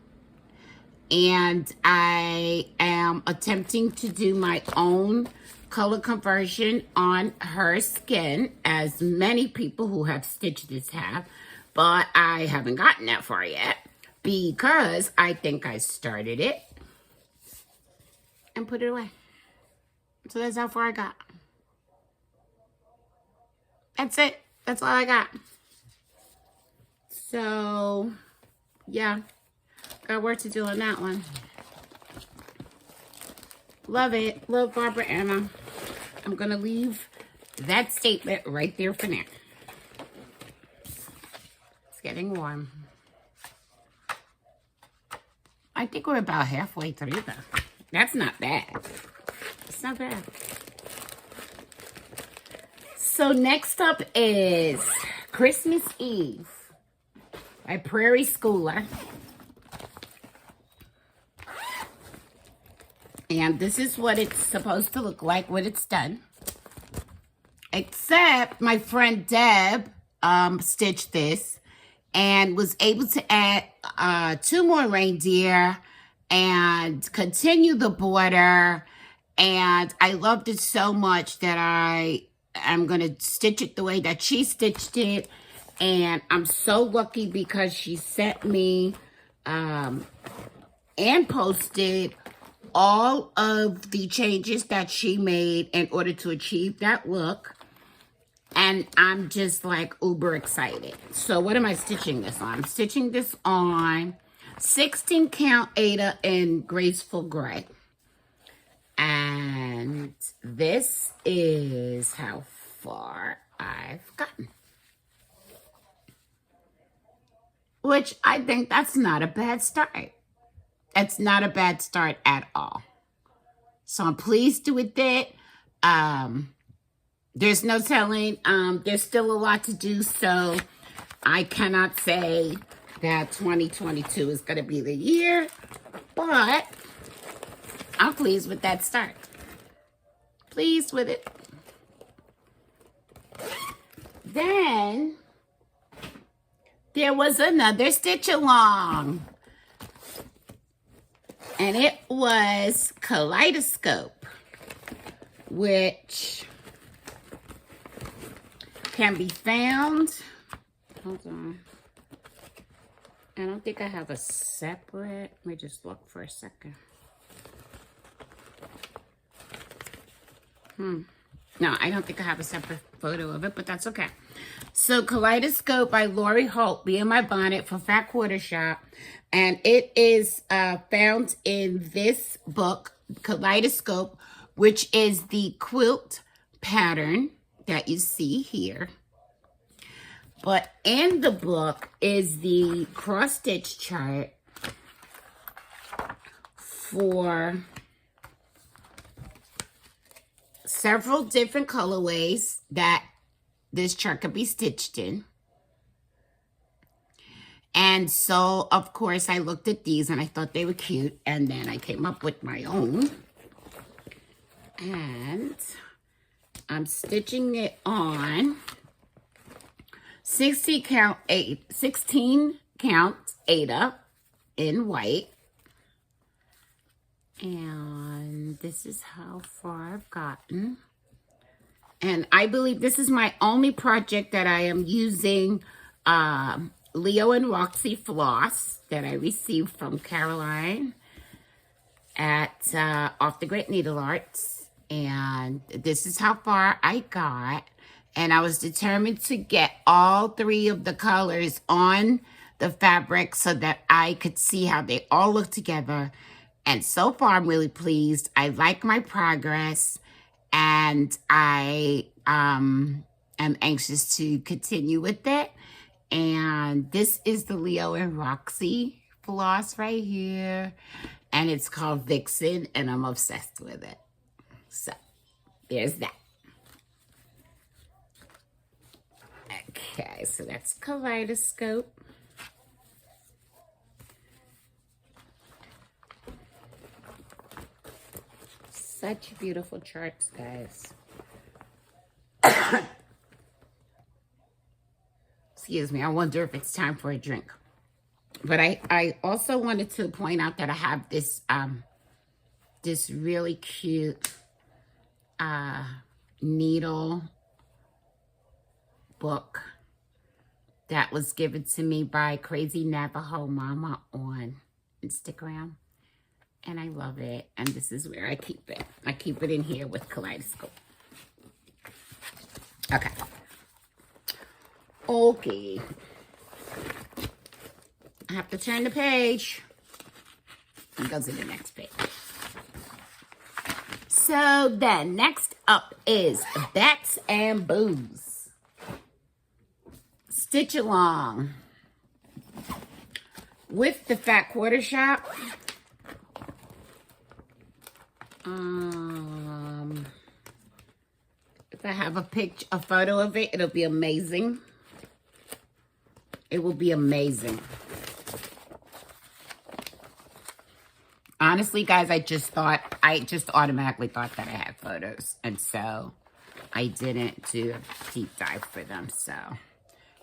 And I am attempting to do my own color conversion on her skin, as many people who have stitched this have, but I haven't gotten that far yet because I think I started it and put it away. So that's how far I got. That's it. That's all I got. So, yeah. Got work to do on that one. Love it. Love Barbara Anna. I'm going to leave that statement right there for now. It's getting warm. I think we're about halfway through though. That's not bad. It's not bad. So next up is Christmas Eve by Prairie Schooler. And this is what it's supposed to look like when it's done. Except my friend Deb stitched this and was able to add 2 more reindeer and continue the border. And I loved it so much that I am going to stitch it the way that she stitched it. And I'm so lucky because she sent me and posted all of the changes that she made in order to achieve that look. And I'm just like uber excited. So what am I stitching this on? I'm stitching this on 16 count Ada in Graceful Gray. And this is how far I've gotten. Which I think that's not a bad start. It's not a bad start at all. So I'm pleased with it. There's no telling. There's still a lot to do, so I cannot say that 2022 is going to be the year, but I'm pleased with that start. Pleased with it. Then there was another stitch along, and it was Kaleidoscope, which can be found. Hold on. I don't think I have a separate. Let me just look for a second. No, I don't think I have a separate photo of it, but that's okay. So Kaleidoscope by Lori Holt, Be in My Bonnet for Fat Quarter Shop. And it is found in this book, Kaleidoscope, which is the quilt pattern that you see here. But in the book is the cross-stitch chart for several different colorways that this chart could be stitched in. And so, of course, I looked at these and I thought they were cute. And then I came up with my own. And I'm stitching it on 16 count Ada in white. And this is how far I've gotten. And I believe this is my only project that I am using Leo and Roxy floss that I received from Caroline at Off the Great Needle Arts. And this is how far I got. And I was determined to get all 3 of the colors on the fabric so that I could see how they all look together. And so far, I'm really pleased. I like my progress. And I am anxious to continue with it. And this is the Leo and Roxy floss right here. And it's called Vixen, and I'm obsessed with it. So, there's that. Okay, so that's Kaleidoscope. Such beautiful charts, guys. Excuse me, I wonder if it's time for a drink. But I also wanted to point out that I have this this really cute needle book that was given to me by Crazy Navajo Mama on Instagram. And I love it. And this is where I keep it. I keep it in here with Kaleidoscope. Okay. Okay. I have to turn the page. It goes to the next page. So then, next up is Bats and Booze. Stitch along with the Fat Quarter Shop. If I have a photo of it, it'll be amazing. It will be amazing. Honestly, guys, I just automatically thought that I had photos. And so I didn't do a deep dive for them. So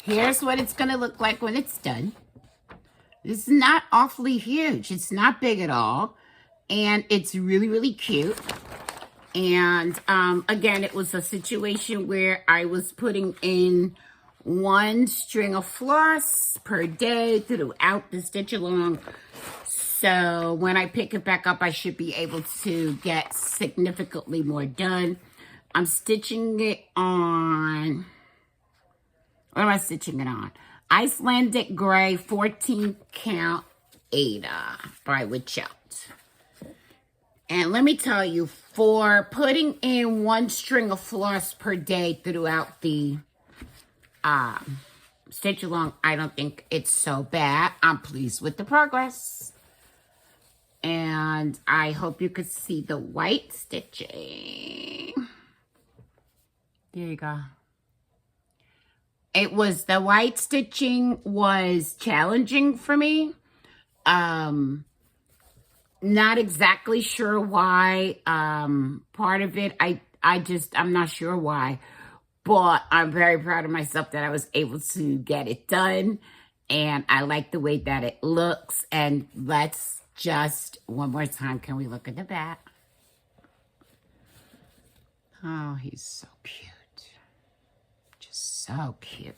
here's what it's going to look like when it's done. This is not awfully huge. It's not big at all. And it's really, really cute. And again, it was a situation where I was putting in 1 string of floss per day throughout the stitch along. So when I pick it back up, I should be able to get significantly more done. I'm stitching it on, what am I stitching it on? Icelandic Gray 14 count Ada by Witchout. And let me tell you, for putting in 1 string of floss per day throughout the stitch along, I don't think it's so bad. I'm pleased with the progress. And I hope you could see the white stitching. There you go. The white stitching was challenging for me. Not exactly sure why. Part of it, I'm not sure why. But I'm very proud of myself that I was able to get it done. And I like the way that it looks. And let's just, one more time, can we look at the back? Oh, he's so cute. Just so cute.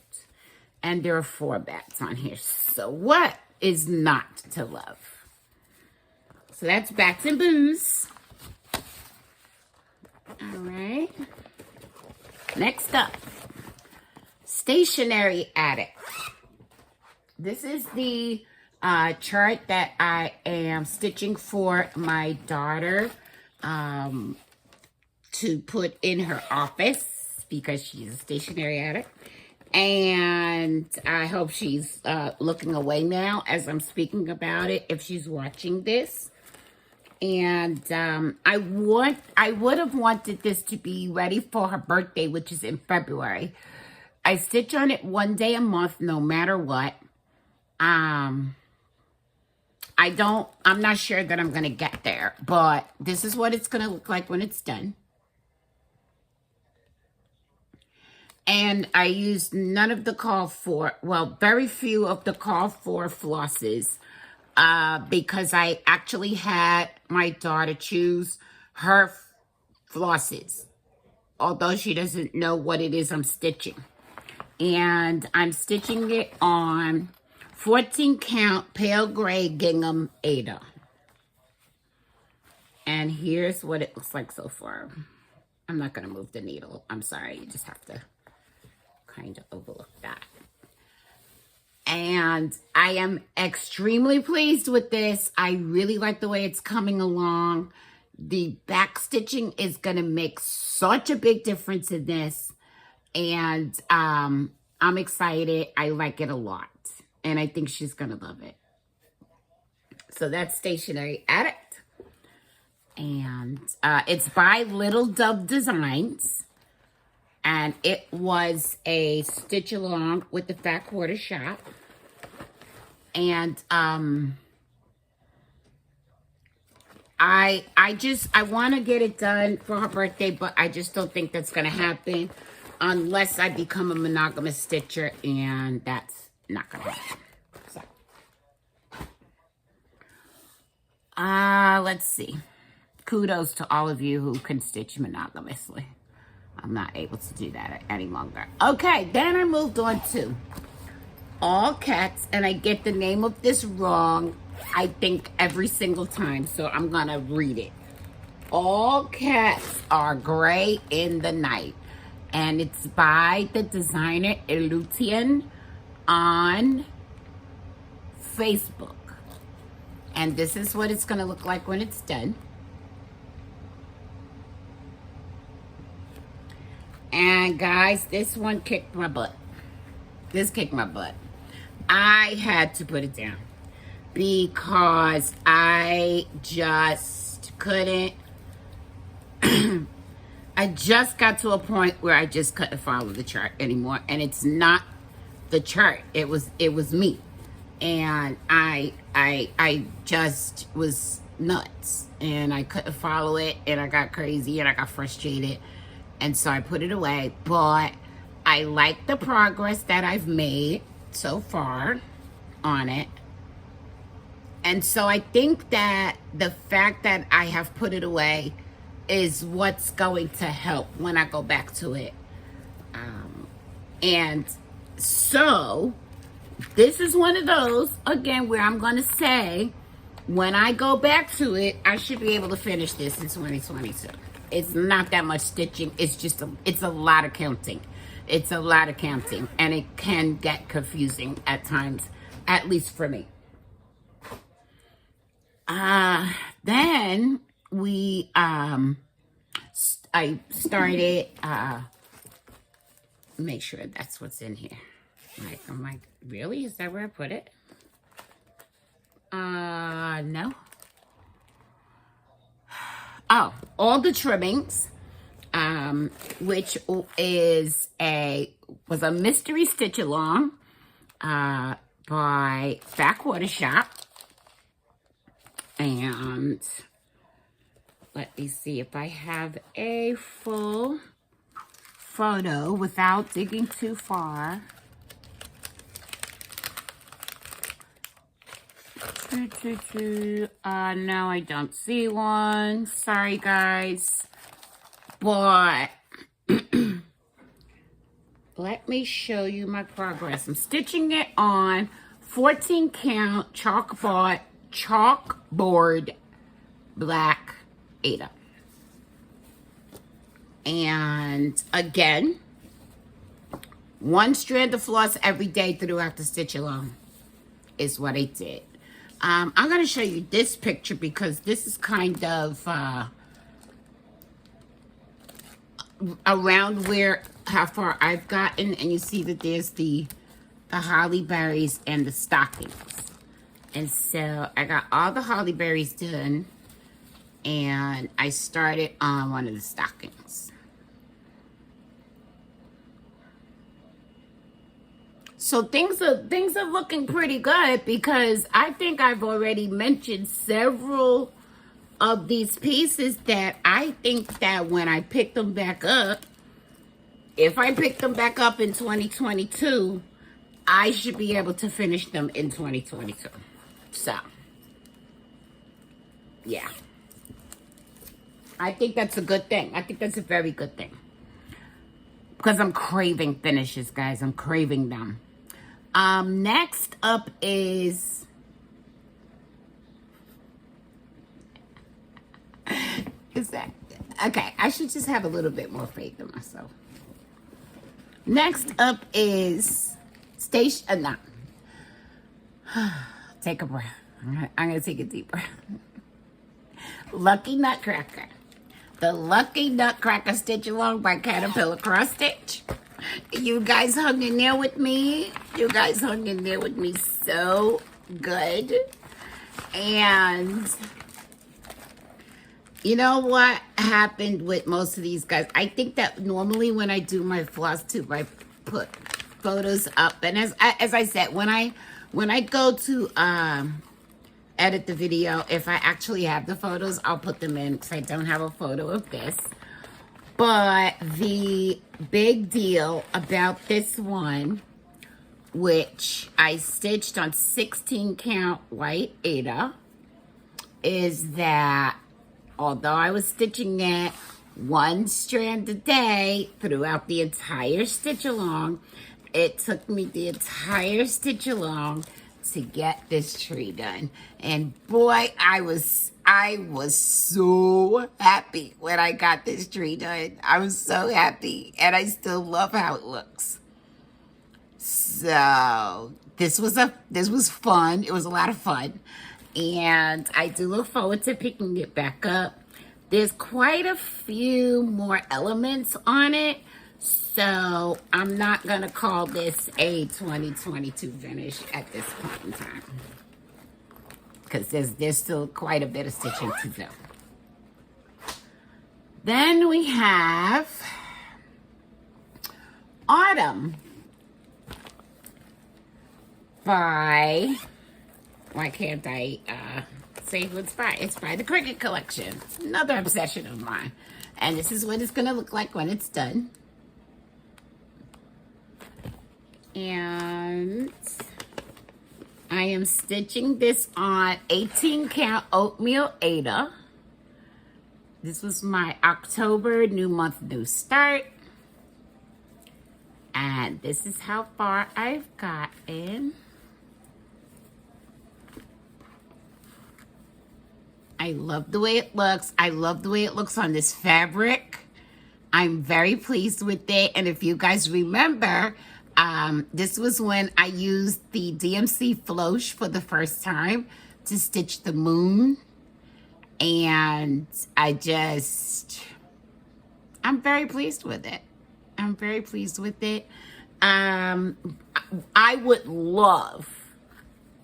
And there are 4 bats on here. So what is not to love? So that's Bats and Booze. All right. Next up, Stationery Addict. This is the chart that I am stitching for my daughter to put in her office because she's a stationery addict. And I hope she's looking away now as I'm speaking about it, if she's watching this. And I would have wanted this to be ready for her birthday, which is in February. I stitch on it 1 day a month, no matter what. I'm not sure that I'm going to get there, but this is what it's going to look like when it's done. And I used none of the very few of the call for flosses. Because I actually had my daughter choose her flosses, although she doesn't know what it is I'm stitching. And I'm stitching it on 14 count pale gray gingham Ada. And here's what it looks like so far. I'm not going to move the needle. I'm sorry. You just have to kind of overlook that. And I am extremely pleased with this. I really like the way it's coming along. The back stitching is going to make such a big difference in this. And I'm excited. I like it a lot. And I think she's going to love it. So that's Stationery Addict. And it's by Little Dove Designs. And it was a stitch along with the Fat Quarter Shop. And I want to get it done for her birthday, but I just don't think that's going to happen unless I become a monogamous stitcher, and that's not going to happen. So, let's see. Kudos to all of you who can stitch monogamously. I'm not able to do that any longer. Okay, then I moved on to All Cats, and I get the name of this wrong, I think, every single time, so I'm going to read it. All Cats Are Gray in the Night, and it's by the designer Aliton on Facebook. And this is what it's going to look like when it's done. And guys, this one kicked my butt. This kicked my butt. I had to put it down because I just couldn't. I just got to a point where I just couldn't follow the chart anymore. And it's not the chart. It was me. And I just was nuts. And I couldn't follow it. And I got crazy and I got frustrated. And so I put it away, but I like the progress that I've made so far on it. And so I think that the fact that I have put it away is what's going to help when I go back to it. And so this is one of those, again, where I'm going to say, when I go back to it, I should be able to finish this in 2022. It's not that much stitching. It's just, it's a lot of counting. It's a lot of counting. And it can get confusing at times, at least for me. Then we, I started, make sure that's what's in here. I'm like, really? Is that where I put it? No. Oh, all the trimmings, which was a mystery stitch along, by Fat Quarter Shop. And let me see if I have a full photo without digging too far. No, I don't see one. Sorry, guys. But let me show you my progress. I'm stitching it on 14 count chalkboard black Ada. And again, one strand of floss every day throughout the stitch along is what I did. I'm going to show you this picture because this is kind of around how far I've gotten. And you see that there's the holly berries and the stockings. And so I got all the holly berries done. And I started on one of the stockings. So things are looking pretty good because I think I've already mentioned several of these pieces that I think that when I pick them back up, if I pick them back up in 2022, I should be able to finish them in 2022. So, yeah. I think that's a good thing. I think that's a very good thing. Because I'm craving finishes, guys. I'm craving them. Next up is that okay? I should just have a little bit more faith in myself. Next up is station. No. Take a breath. I'm gonna take a deep breath. Lucky Nutcracker. The Lucky Nutcracker Stitch Along by Caterpillar Cross Stitch. You guys hung in there with me. You guys hung in there with me so good. And you know what happened with most of these guys? I think that normally when I do my floss tube, I put photos up. And as I said, when I go to edit the video, if I actually have the photos, I'll put them in because I don't have a photo of this. But the big deal about this one, which I stitched on 16 count white Aida, is that although I was stitching it one strand a day throughout the entire stitch along, it took me the entire stitch along to get this tree done. And boy, I was so happy when I got this tree done. I was so happy, and I still love how it looks. So this was fun. It was a lot of fun, and I do look forward to picking it back up. There's quite a few more elements on it, so I'm not gonna call this a 2022 finish at this point in time, because there's still quite a bit of stitching to do. Then we have Autumn by, why can't I say who it's by? It's by the Cricket Collection. Another obsession of mine. And this is what it's gonna look like when it's done. And I am stitching this on 18 count oatmeal Aida. This was my October new month, new start. And this is how far I've gotten. I love the way it looks. I love the way it looks on this fabric. I'm very pleased with it. And if you guys remember, this was when I used the DMC Floche for the first time to stitch the moon. And I'm very pleased with it. I'm very pleased with it. I would love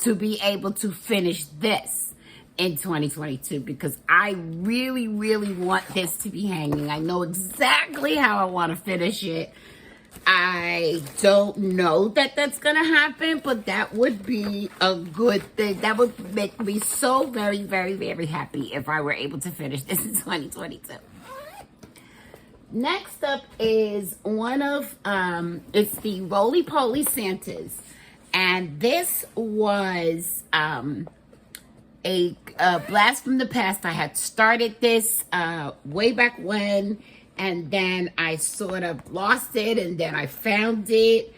to be able to finish this in 2022 because I really, really want this to be hanging. I know exactly how I want to finish it. I don't know that that's going to happen, but that would be a good thing. That would make me so very, very, very happy if I were able to finish this in 2022. Next up is one of, it's the Roly Poly Santas. And this was a blast from the past. I had started this way back when, and then I sort of lost it, and then I found it,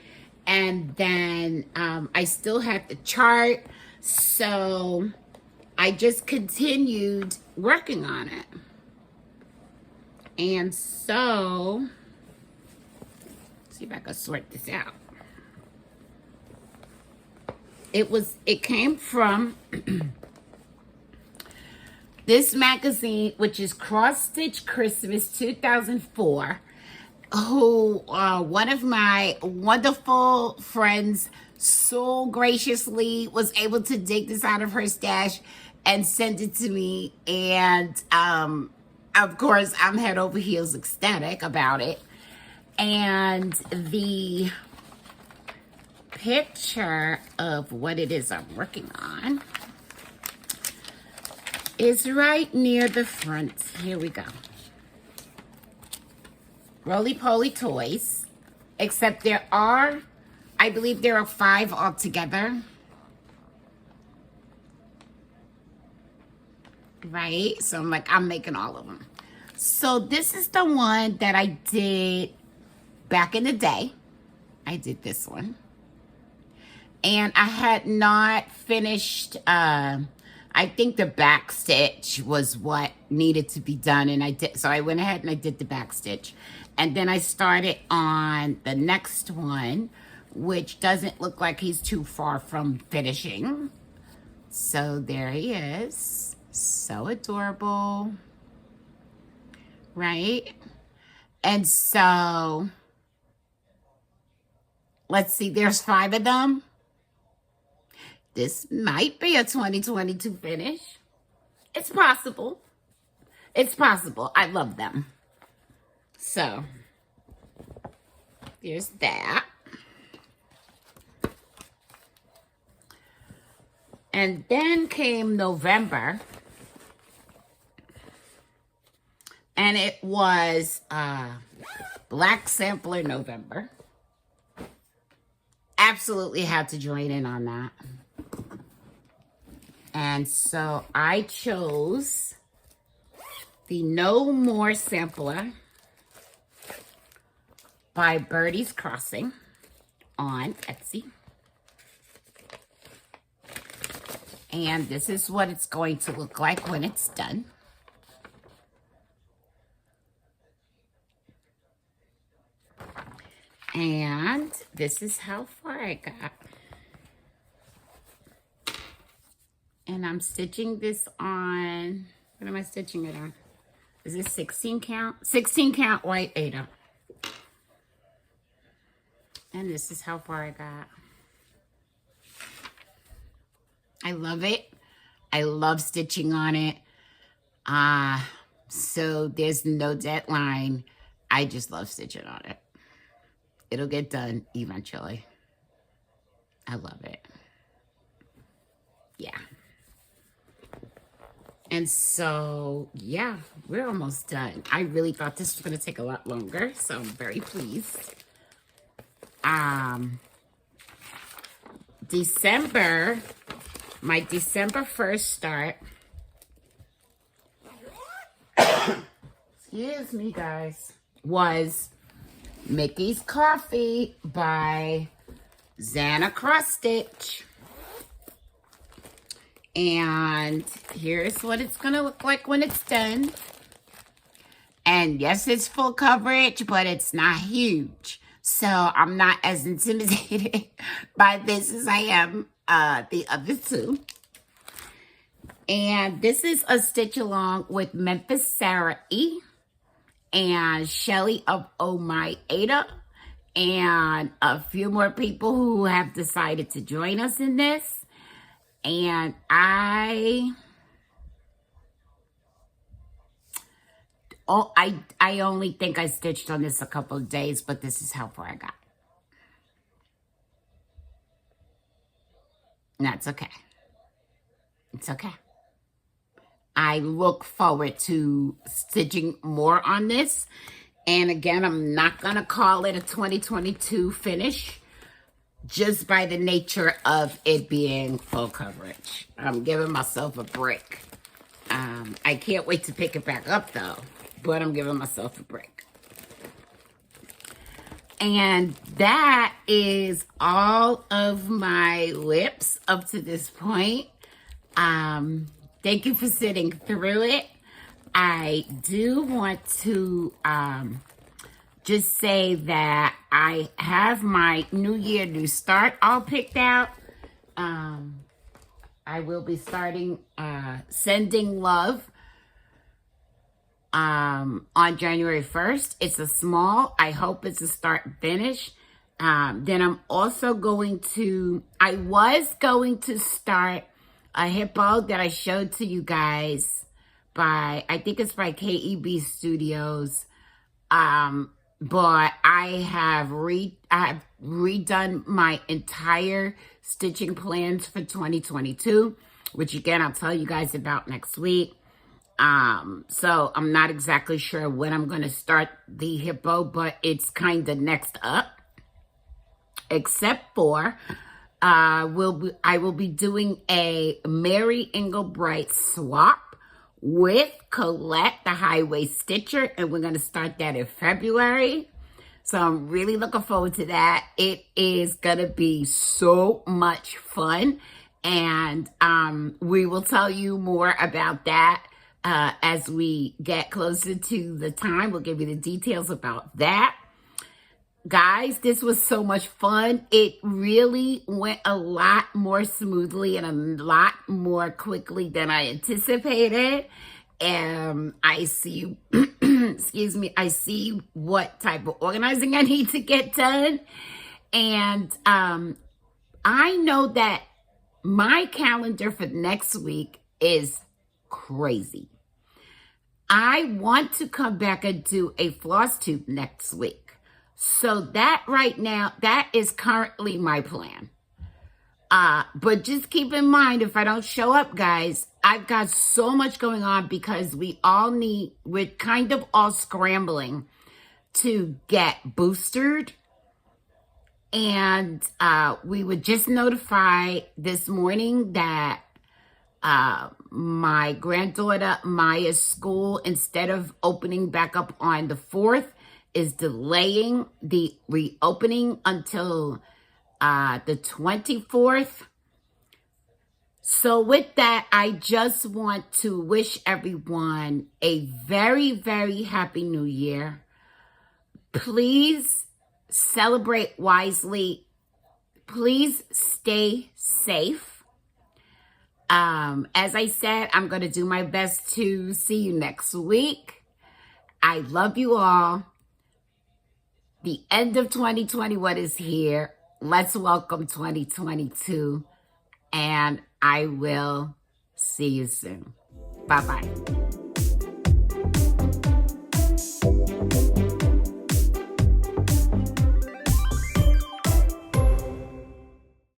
and then I still had the chart, so I just continued working on it. And so, let's see if I can sort this out. It came from this magazine, which is Cross Stitch Christmas 2004, who one of my wonderful friends so graciously was able to dig this out of her stash and send it to me. And of course, I'm head over heels ecstatic about it. And the picture of what it is I'm working on is right near the front. Here we go. Roly Poly toys, except there are, I believe there are 5 altogether. Right? So I'm making all of them. So this is the one that I did back in the day. I did this one. And I had not finished, I think the back stitch was what needed to be done. And I did, so I went ahead and I did the back stitch. And then I started on the next one, which doesn't look like he's too far from finishing. So there he is. So adorable. Right? And so, let's see, there's 5 of them. This might be a 2022 finish. It's possible. It's possible. I love them. So, there's that. And then came November. And it was Black Sampler November. Absolutely had to join in on that. And so I chose the No More Sampler by Birdie's Crossing on Etsy. And this is what it's going to look like when it's done. And this is how far I got. And I'm stitching this on, what am I stitching it on? Is this 16 count? 16 count white Ada. And this is how far I got. I love it. I love stitching on it. So there's no deadline. I just love stitching on it. It'll get done eventually. I love it. Yeah. And so, yeah, we're almost done. I really thought this was going to take a lot longer, so I'm very pleased. December, my December 1st start. Excuse me, guys. Was Mickey's Coffee by Xana Cross Stitch. And here's what it's going to look like when it's done. And yes, it's full coverage, but it's not huge. So I'm not as intimidated by this as I am the other two. And this is a stitch along with Memphis Sarah E. and Shelly of Oh My Ada. And a few more people who have decided to join us in this. And I only think I stitched on this a couple of days, but this is how far I got. And that's okay. It's okay. I look forward to stitching more on this. And again, I'm not going to call it a 2022 finish just by the nature of it being full coverage. I'm giving myself a break. I can't wait to pick it back up though, but I'm giving myself a break. And that is all of my WIPs up to this point. Thank you for sitting through it. I do want to just say that I have my New Year, New Start all picked out. I will be starting Sending Love on January 1st. It's a small. I hope it's a start and finish. Then I'm also going to, I was going to start a hippo that I showed to you guys by, I think it's by KEB Studios. But I have redone my entire stitching plans for 2022, which again, I'll tell you guys about next week. So I'm not exactly sure when I'm going to start the hippo, but it's kind of next up, except for, I will be doing a Mary Engelbreit swap with Colette, the Highway Stitcher, and we're going to start that in February. So I'm really looking forward to that. It is going to be so much fun. And we will tell you more about that as we get closer to the time. We'll give you the details about that. Guys, this was so much fun. It really went a lot more smoothly and a lot more quickly than I anticipated. I see, excuse me, I see what type of organizing I need to get done. And I know that my calendar for next week is crazy. I want to come back and do a floss tube next week. So that right now, that is currently my plan. But just keep in mind, if I don't show up, guys, I've got so much going on because we're kind of all scrambling to get boosted. And we were just notified this morning that my granddaughter Maya's school, instead of opening back up on the 4th, is delaying the reopening until the 24th. So with that, I just want to wish everyone a very, very happy new year. Please celebrate wisely. Please stay safe. As I said, I'm going to do my best to see you next week. I love you all. The end of 2021 is here. Let's welcome 2022. And I will see you soon. Bye-bye.